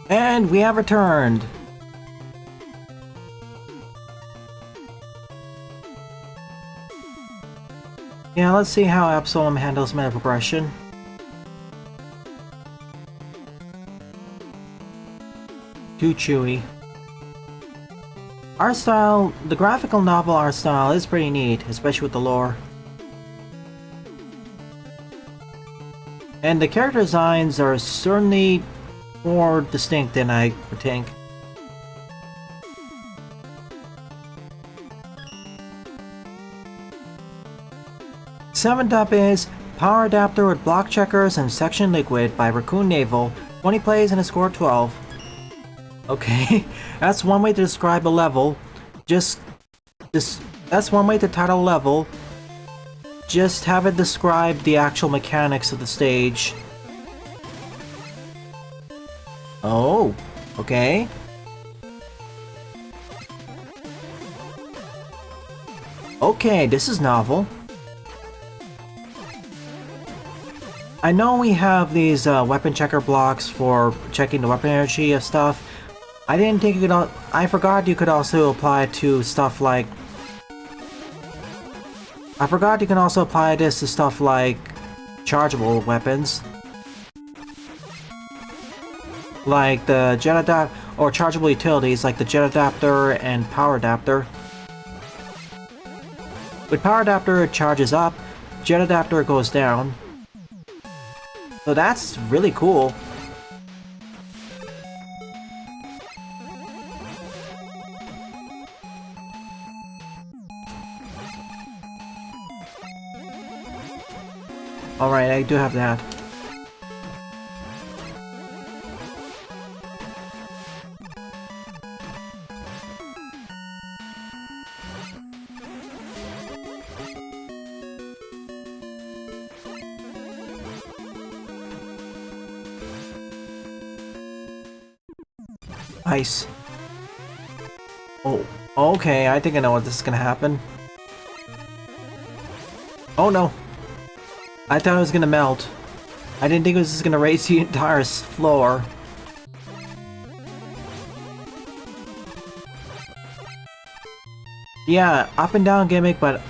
Speaker 1: And we have returned! Yeah, let's see how Absolem handles meta progression. Too chewy. Art style, the graphical novel art style is pretty neat, especially with the lore. And the character designs are certainly more distinct than I would think. Seventh up is Power Adapter with Block Checkers and Section Liquid by Raccoon Naval. 20 plays and a score of 12. Okay, that's one way to describe a level. That's one way to title a level. Just have it describe the actual mechanics of the stage. Oh, okay. Okay, this is novel. I know we have these weapon checker blocks for checking the weapon energy of stuff. I didn't think you could. I forgot you could also apply it to stuff like. I forgot you can also apply this to stuff like chargeable weapons, like the jet adapter, or chargeable utilities like the jet adapter and power adapter. With power adapter, it charges up. Jet adapter goes down. So that's really cool. Alright, I do have that. Ice. Oh, okay, I think I know what this is gonna happen. Oh no! I thought it was gonna melt. I didn't think it was just gonna raise the entire floor. Yeah, up and down gimmick, but...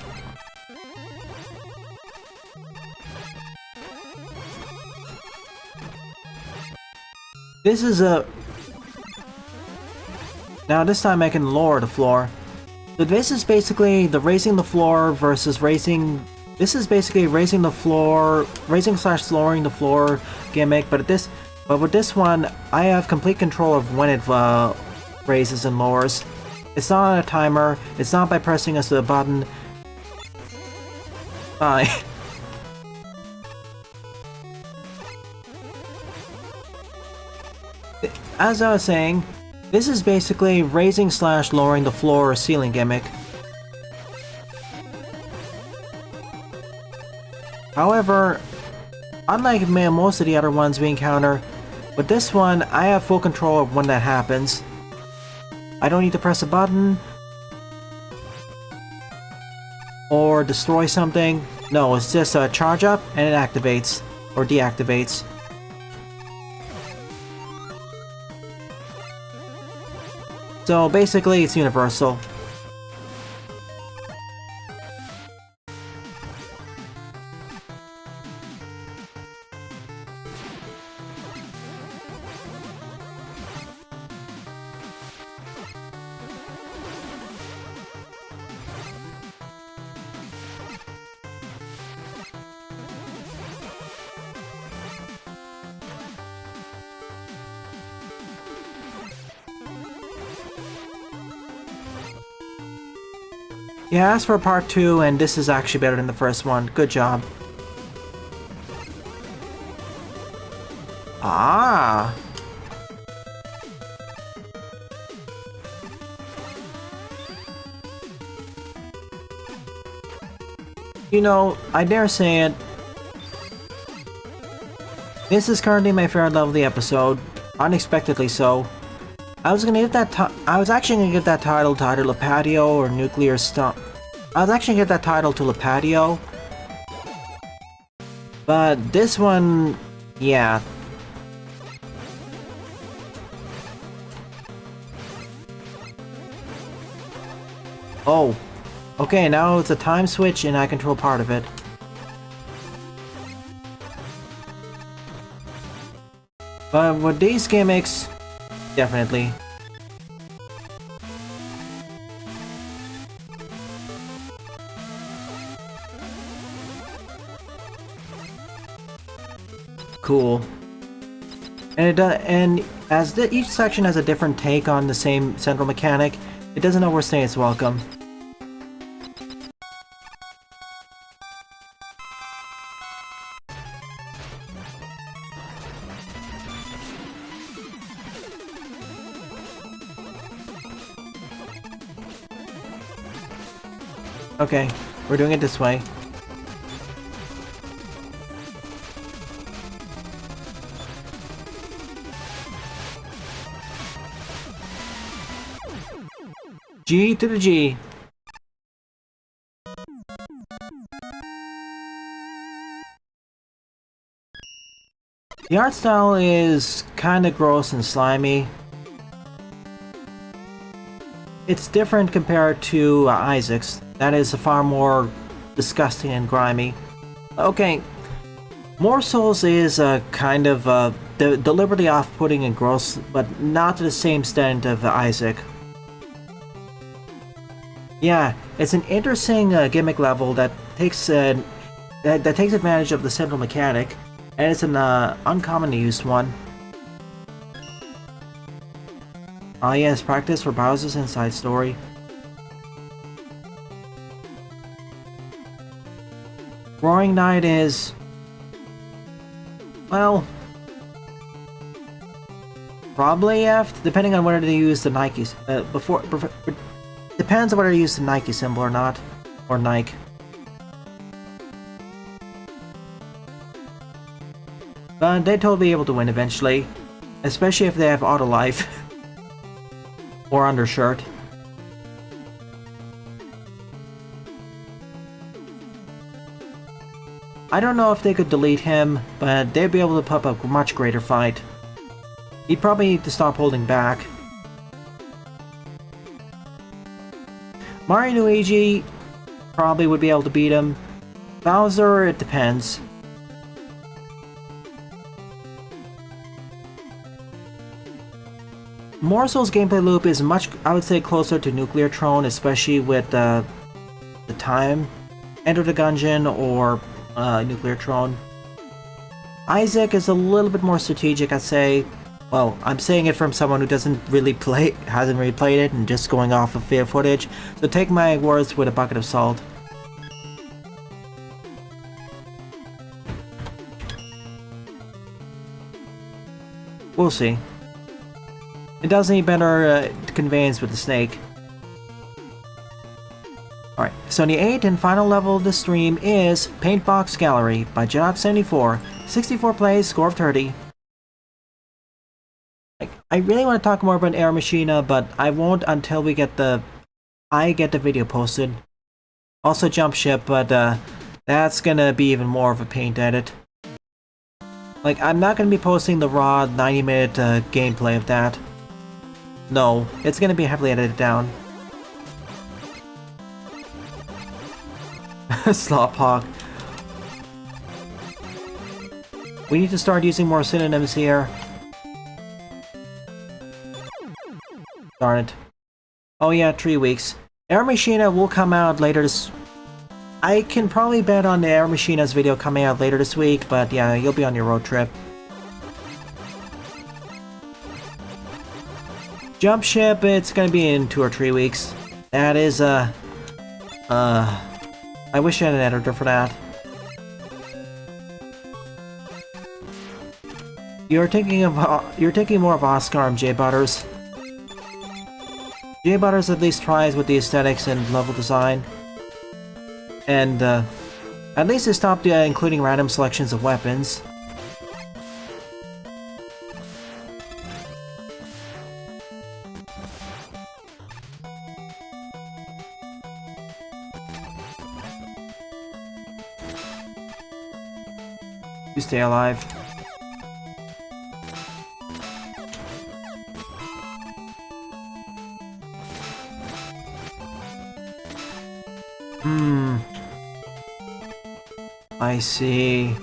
Speaker 1: This is a... Now this time I can lower the floor. So this is basically the raising the floor versus raising... This is basically raising the floor, raising/lowering lowering the floor gimmick, but with this one, I have complete control of when it raises and lowers. It's not on a timer. It's not by pressing a button. As I was saying, this is basically raising/lowering the floor or ceiling gimmick. However, unlike most of the other ones we encounter, with this one, I have full control of when that happens. I don't need to press a button or destroy something. No, it's just a charge up and it activates or deactivates. So basically, it's universal. Yeah, as for part 2, and this is actually better than the first one. Good job. Ah! You know, I dare say it. This is currently my favorite level of the episode. Unexpectedly so. I was actually gonna give that title to either Lapatio or Nuclear Stomp. I was actually gonna give that title to Lapatio. But this one, yeah. Oh, okay, now it's a time switch and I control part of it. But with these gimmicks, definitely. Cool. And as each section has a different take on the same central mechanic, it doesn't overstay its welcome. Okay, we're doing it this way. G to the G. The art style is kinda gross and slimy. It's different compared to Isaac's. That is far more disgusting and grimy. Okay, More Souls is kind of deliberately off-putting and gross, but not to the same extent of Isaac. Yeah, it's an interesting gimmick level that takes that takes advantage of the central mechanic, and it's an uncommonly used one. Ah yes, practice for Bowser's inside story. Roaring Knight is... well... probably F, depending on whether they use the Nike's depends on whether they use the Nike symbol or not, or Nike. But they'd totally be able to win eventually, especially if they have auto life or undershirt. I don't know if they could delete him, but they'd be able to put up a much greater fight. He'd probably need to stop holding back. Mario and Luigi probably would be able to beat him. Bowser, it depends. More Souls gameplay loop is much, I would say, closer to Nuclear Throne, especially with the time. Enter the Gungeon or Nuclear Throne. Isaac is a little bit more strategic, I'd say. Well, I'm saying it from someone who hasn't really played it and just going off of video footage, so take my words with a bucket of salt. We'll see. It does need better conveyance with the snake. Alright, so the 8th and final level of the stream is Paintbox Gallery by Janox74. 64 plays, score of 30. I really want to talk more about Air Machina, but I won't until we get I get the video posted. Also Jump Ship, but that's gonna be even more of a paint edit. Like, I'm not gonna be posting the raw 90-minute gameplay of that. No, it's gonna be heavily edited down. Slowpoke. We need to start using more synonyms here. Darn it. Oh yeah, 3 weeks. Air Machina will come out later this... I can probably bet on the Air Machina's video coming out later this week, but yeah, you'll be on your road trip. Jump Ship, it's gonna be in 2 or 3 weeks. That is, I wish I had an editor for that. You're thinking more of Oscar and J Butters. J Butters at least tries with the aesthetics and level design. And, at least they stopped including random selections of weapons. You stay alive. I see.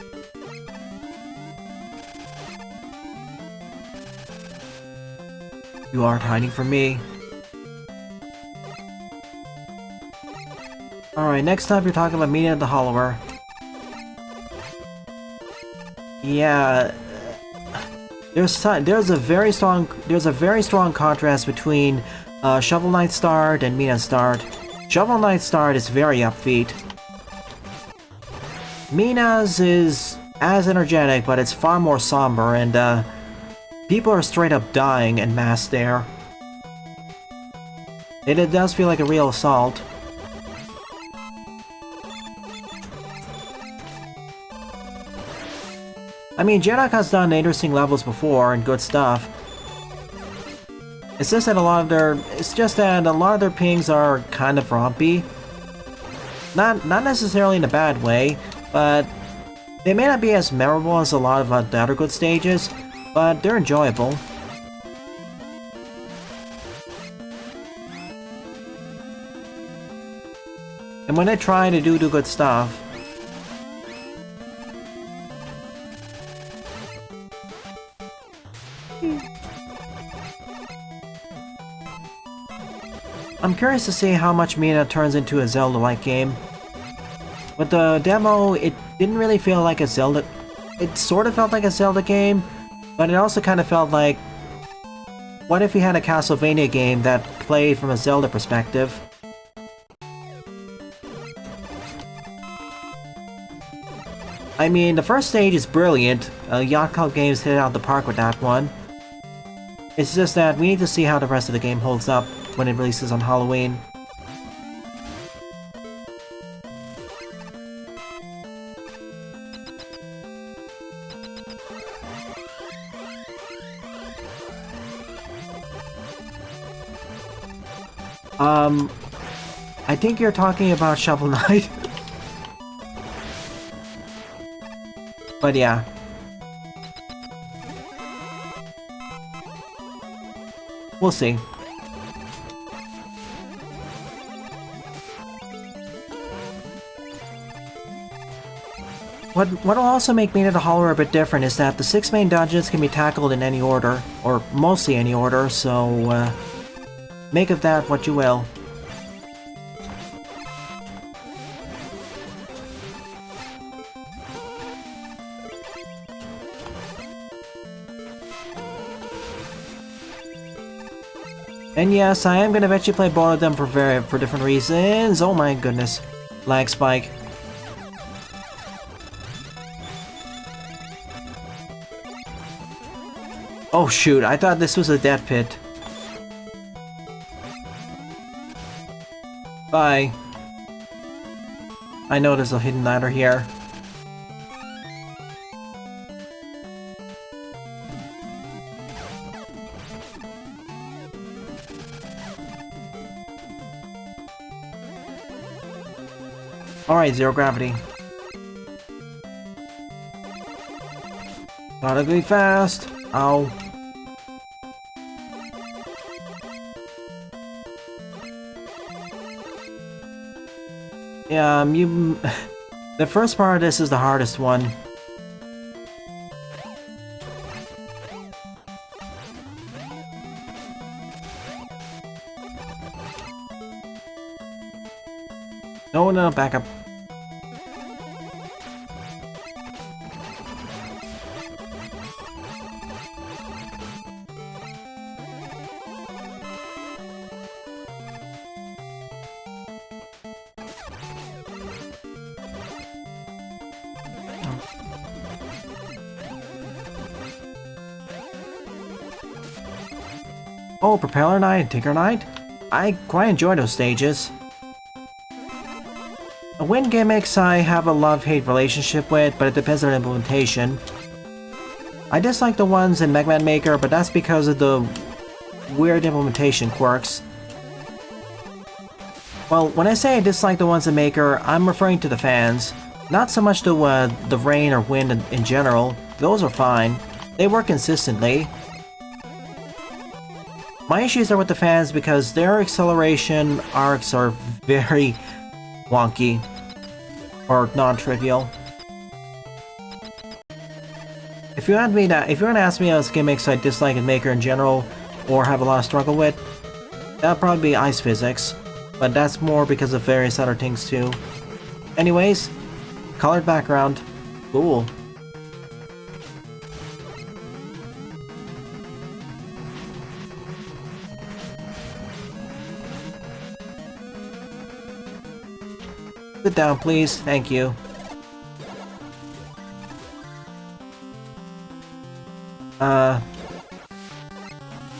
Speaker 1: You aren't hiding from me. Alright, next up you're talking about Mina the Hollower. Yeah, there's a very strong contrast between Shovel Knight's start and Mina's start. Shovel Knight's start is very upbeat. Mina's is as energetic, but it's far more somber, and people are straight up dying en masse there. It does feel like a real assault. I mean, Jedok has done interesting levels before and good stuff. It's just that a lot of their pings are kind of rompy. Not necessarily in a bad way, but they may not be as memorable as a lot of the other good stages, but they're enjoyable. And when they try to do good stuff, I'm curious to see how much Mina turns into a Zelda-like game. With the demo, it didn't really feel like a Zelda... It sort of felt like a Zelda game, but it also kind of felt like... What if we had a Castlevania game that played from a Zelda perspective? I mean, the first stage is brilliant. Yacht Club Games hit it out the park with that one. It's just that we need to see how the rest of the game holds up when it releases on Halloween. I think you're talking about Shovel Knight. But yeah. We'll see. What'll also make Mina the Hollower a bit different is that the 6 main dungeons can be tackled in any order, or mostly any order, so make of that what you will. And yes, I am gonna eventually play both of them for different reasons. Oh my goodness. Lag spike. Oh shoot, I thought this was a death pit. Bye. I know there's a hidden ladder here. Alright, zero gravity. Gotta be fast. Ow. Yeah, the first part of this is the hardest one. No, back up. Oh, Propeller Knight and Tinker Knight? I quite enjoy those stages. The wind gimmicks I have a love-hate relationship with, but it depends on implementation. I dislike the ones in Mega Man Maker, but that's because of the weird implementation quirks. Well, when I say I dislike the ones in Maker, I'm referring to the fans. Not so much the rain or wind in general. Those are fine. They work consistently. My issues are with the fans because their acceleration arcs are very wonky or non-trivial. If you want to ask me what gimmicks I dislike in Maker in general, or have a lot of struggle with, that'll probably be ice physics, but that's more because of various other things too. Anyways, colored background, cool. Sit down, please. Thank you.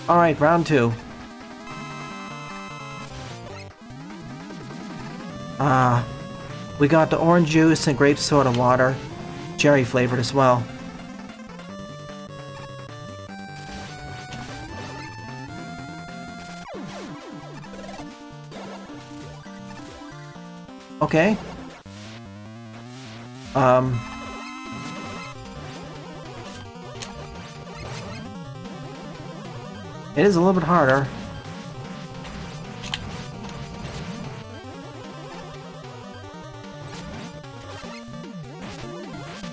Speaker 1: Alright, round 2. We got the orange juice and grape soda water. Cherry flavored as well. Okay. It is a little bit harder.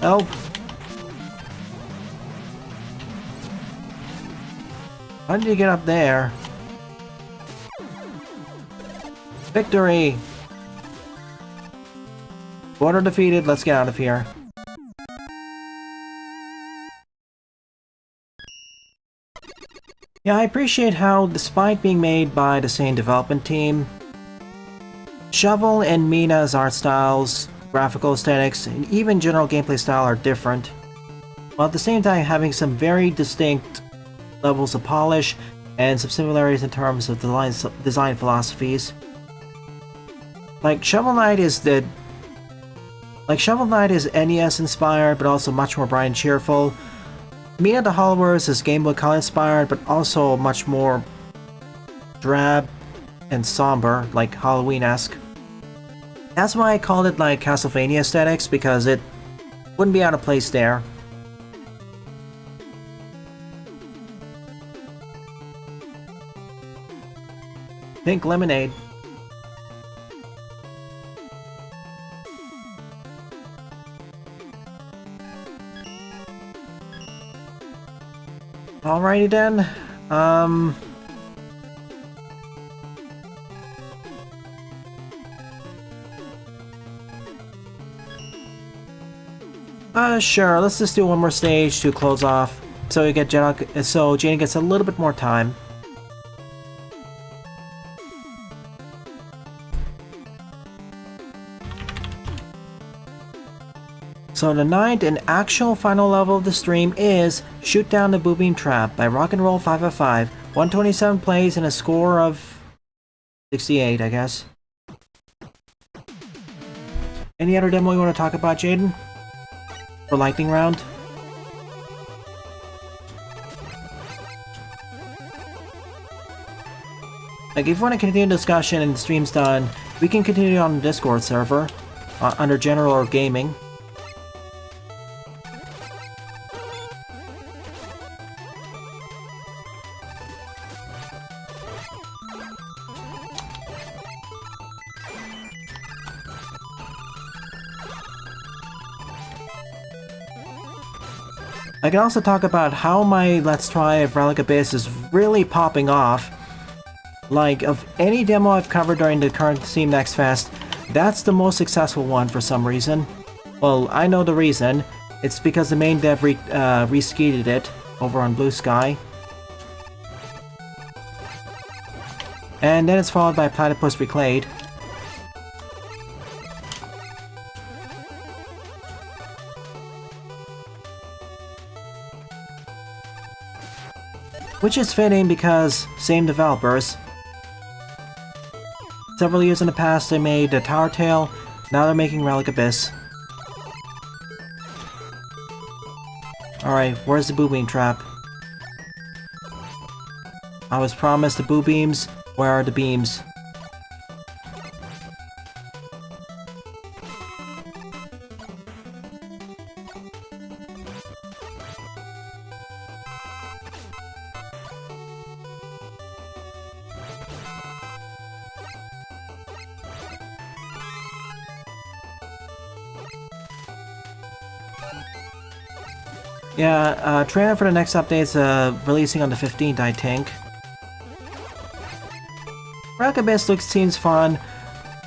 Speaker 1: Help! How did you get up there? Victory! Water defeated, let's get out of here. Yeah, I appreciate how, despite being made by the same development team, Shovel and Mina's art styles, graphical aesthetics, and even general gameplay style are different, while at the same time having some very distinct levels of polish and some similarities in terms of design philosophies. Shovel Knight is NES inspired, but also much more bright and cheerful. Mina the Hollowers is Game Boy Color inspired, but also much more drab and somber, like Halloween-esque. That's why I called it like Castlevania aesthetics, because it wouldn't be out of place there. Pink lemonade. Alrighty then, sure, let's just do one more stage to close off, so Jane gets a little bit more time. So the 9th and actual final level of the stream is Shoot Down the Boo Beam Trap by Rock'n'Roll 555. 127 plays and a score of 68, I guess. Any other demo you want to talk about, Jaden? For lightning round? If you want to continue the discussion and the stream's done, we can continue on the Discord server under General or Gaming. I can also talk about how my Let's Try of Relic Abyss is really popping off. Of any demo I've covered during the current Steam Next Fest, that's the most successful one for some reason. Well, I know the reason. It's because the main dev reskeeted it over on Blue Sky. And then it's followed by Platypus Reclayed. Which is fitting because same developers. Several years in the past they made the Tower Tale, now they're making Relic Abyss. Alright, where's the Boo Beam Trap? I was promised the Boo Beams, where are the beams? Yeah, trailer for the next update is releasing on the 15th, I think. Trailer for the next update is releasing on the 15th, I think. Wreck Abyss seems fun.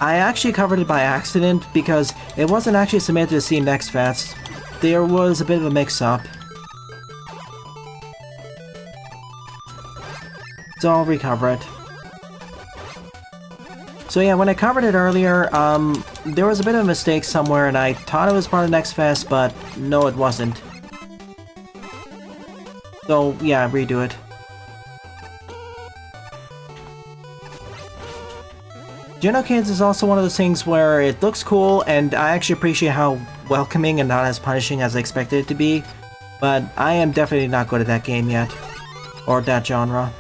Speaker 1: I actually covered it by accident because it wasn't actually submitted to the Steam Next Fest. There was a bit of a mix-up. So I'll recover it. So yeah, when I covered it earlier, there was a bit of a mistake somewhere and I thought it was part of Next Fest, but no it wasn't. So yeah, redo it. Kids is also one of those things where it looks cool, and I actually appreciate how welcoming and not as punishing as I expected it to be, but I am definitely not good at that game yet, or that genre.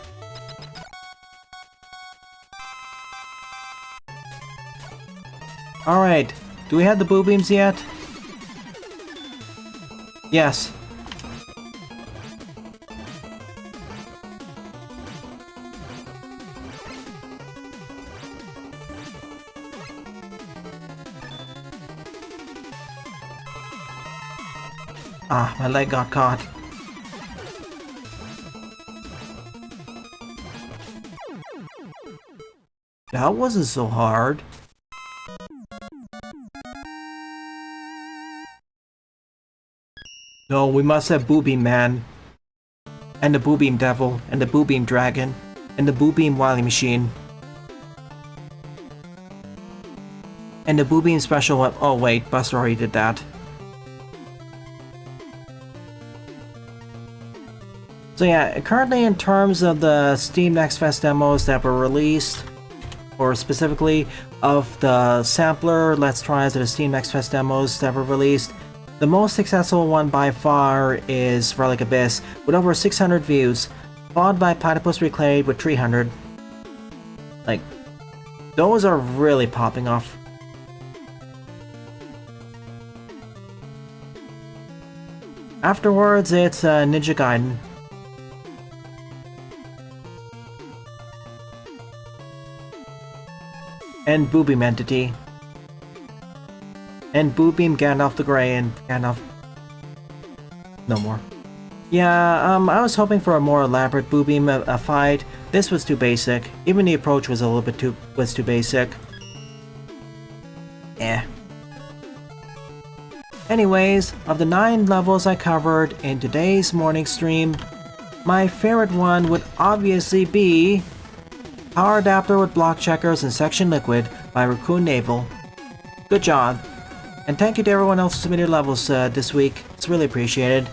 Speaker 1: Alright, do we have the boo beams yet? Yes. Ah, my leg got caught. That wasn't so hard. No, we must have Boo Beam Man. And the Boo Beam Devil, and the Boo Beam Dragon, and the Boo Beam Wily Machine. And the Boo Beam Special Weapon. Oh wait, Buster already did that. So yeah, currently in terms of the Steam Next Fest demos that were released, or specifically of the sampler Let's Tries of the Steam Next Fest demos that were released, the most successful one by far is Relic Abyss, with over 600 views, followed by Platypus Reclaimed with 300. Like, those are really popping off. Afterwards, it's Ninja Gaiden. And Boo Beam Entity. And Boo Beam Gandalf the Grey and Gandalf... No more. Yeah, I was hoping for a more elaborate Boo Beam fight. This was too basic. Even the approach was a little bit too basic. Eh. Anyways, of the 9 levels I covered in today's morning stream, my favorite one would obviously be Power Adapter with Block Checkers and Section Liquid by Raccoon Naval. Good job. And thank you to everyone else who submitted levels this week. It's really appreciated.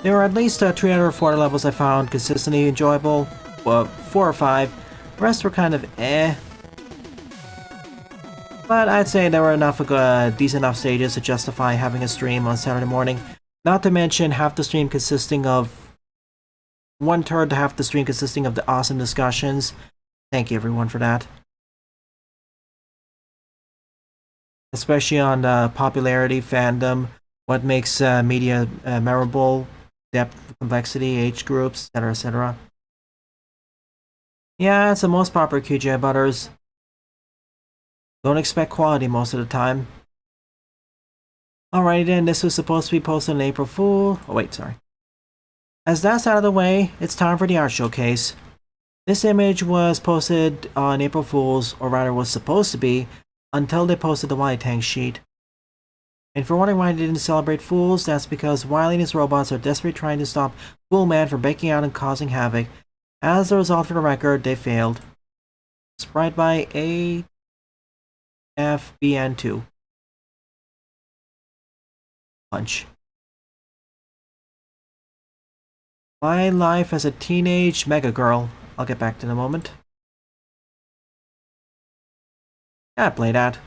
Speaker 1: There were at least 340 levels I found consistently enjoyable. Well, 4 or 5. The rest were kind of eh. But I'd say there were enough decent enough stages to justify having a stream on Saturday morning. Not to mention half the stream consisting of... 1/3 to half the stream consisting of the awesome discussions. Thank you everyone for that. Especially on popularity, fandom, what makes media memorable, depth, complexity, age groups, etc, etc. Yeah, it's the most popular QJ butters. Don't expect quality most of the time. Alrighty then, this was supposed to be posted on April Fool. Oh wait, sorry. As that's out of the way, it's time for the art showcase. This image was posted on April Fool's, or rather was supposed to be, until they posted the Wily Tank sheet. And if you're wondering why they didn't celebrate Fools, that's because Wily and his robots are desperately trying to stop Fool Man from breaking out and causing havoc. As a result, for the record, they failed. Sprite by AFBN2. Punch. My life as a teenage mega girl. I'll get back to in a moment. Yeah, play that.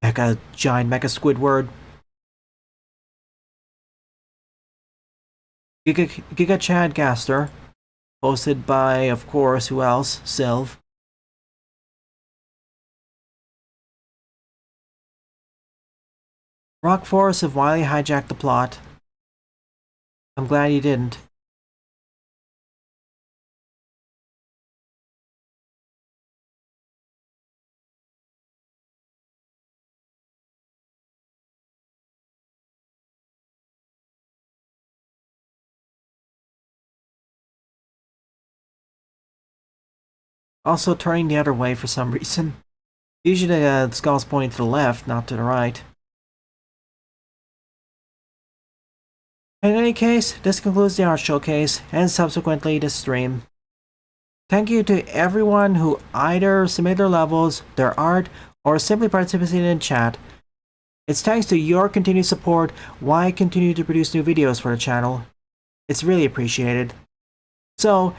Speaker 1: Giant Mecha Squidward. Giga Chad Gaster. Posted by, of course, who else? Sylv. Rock Force if Wily hijacked the plot. I'm glad he didn't. Also turning the other way for some reason. Usually the skull's pointing to the left, not to the right. In any case, this concludes the art showcase, and subsequently the stream. Thank you to everyone who either submitted their levels, their art, or simply participated in chat. It's thanks to your continued support why I continue to produce new videos for the channel. It's really appreciated. So,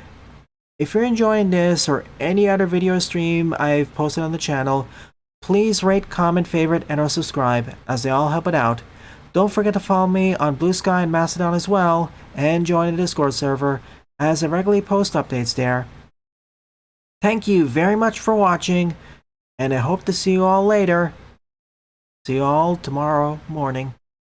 Speaker 1: if you're enjoying this or any other video stream I've posted on the channel, please rate, comment, favorite, and or subscribe, as they all help it out. Don't forget to follow me on Blue Sky and Mastodon as well, and join the Discord server, as I regularly post updates there. Thank you very much for watching, and I hope to see you all later. See you all tomorrow morning.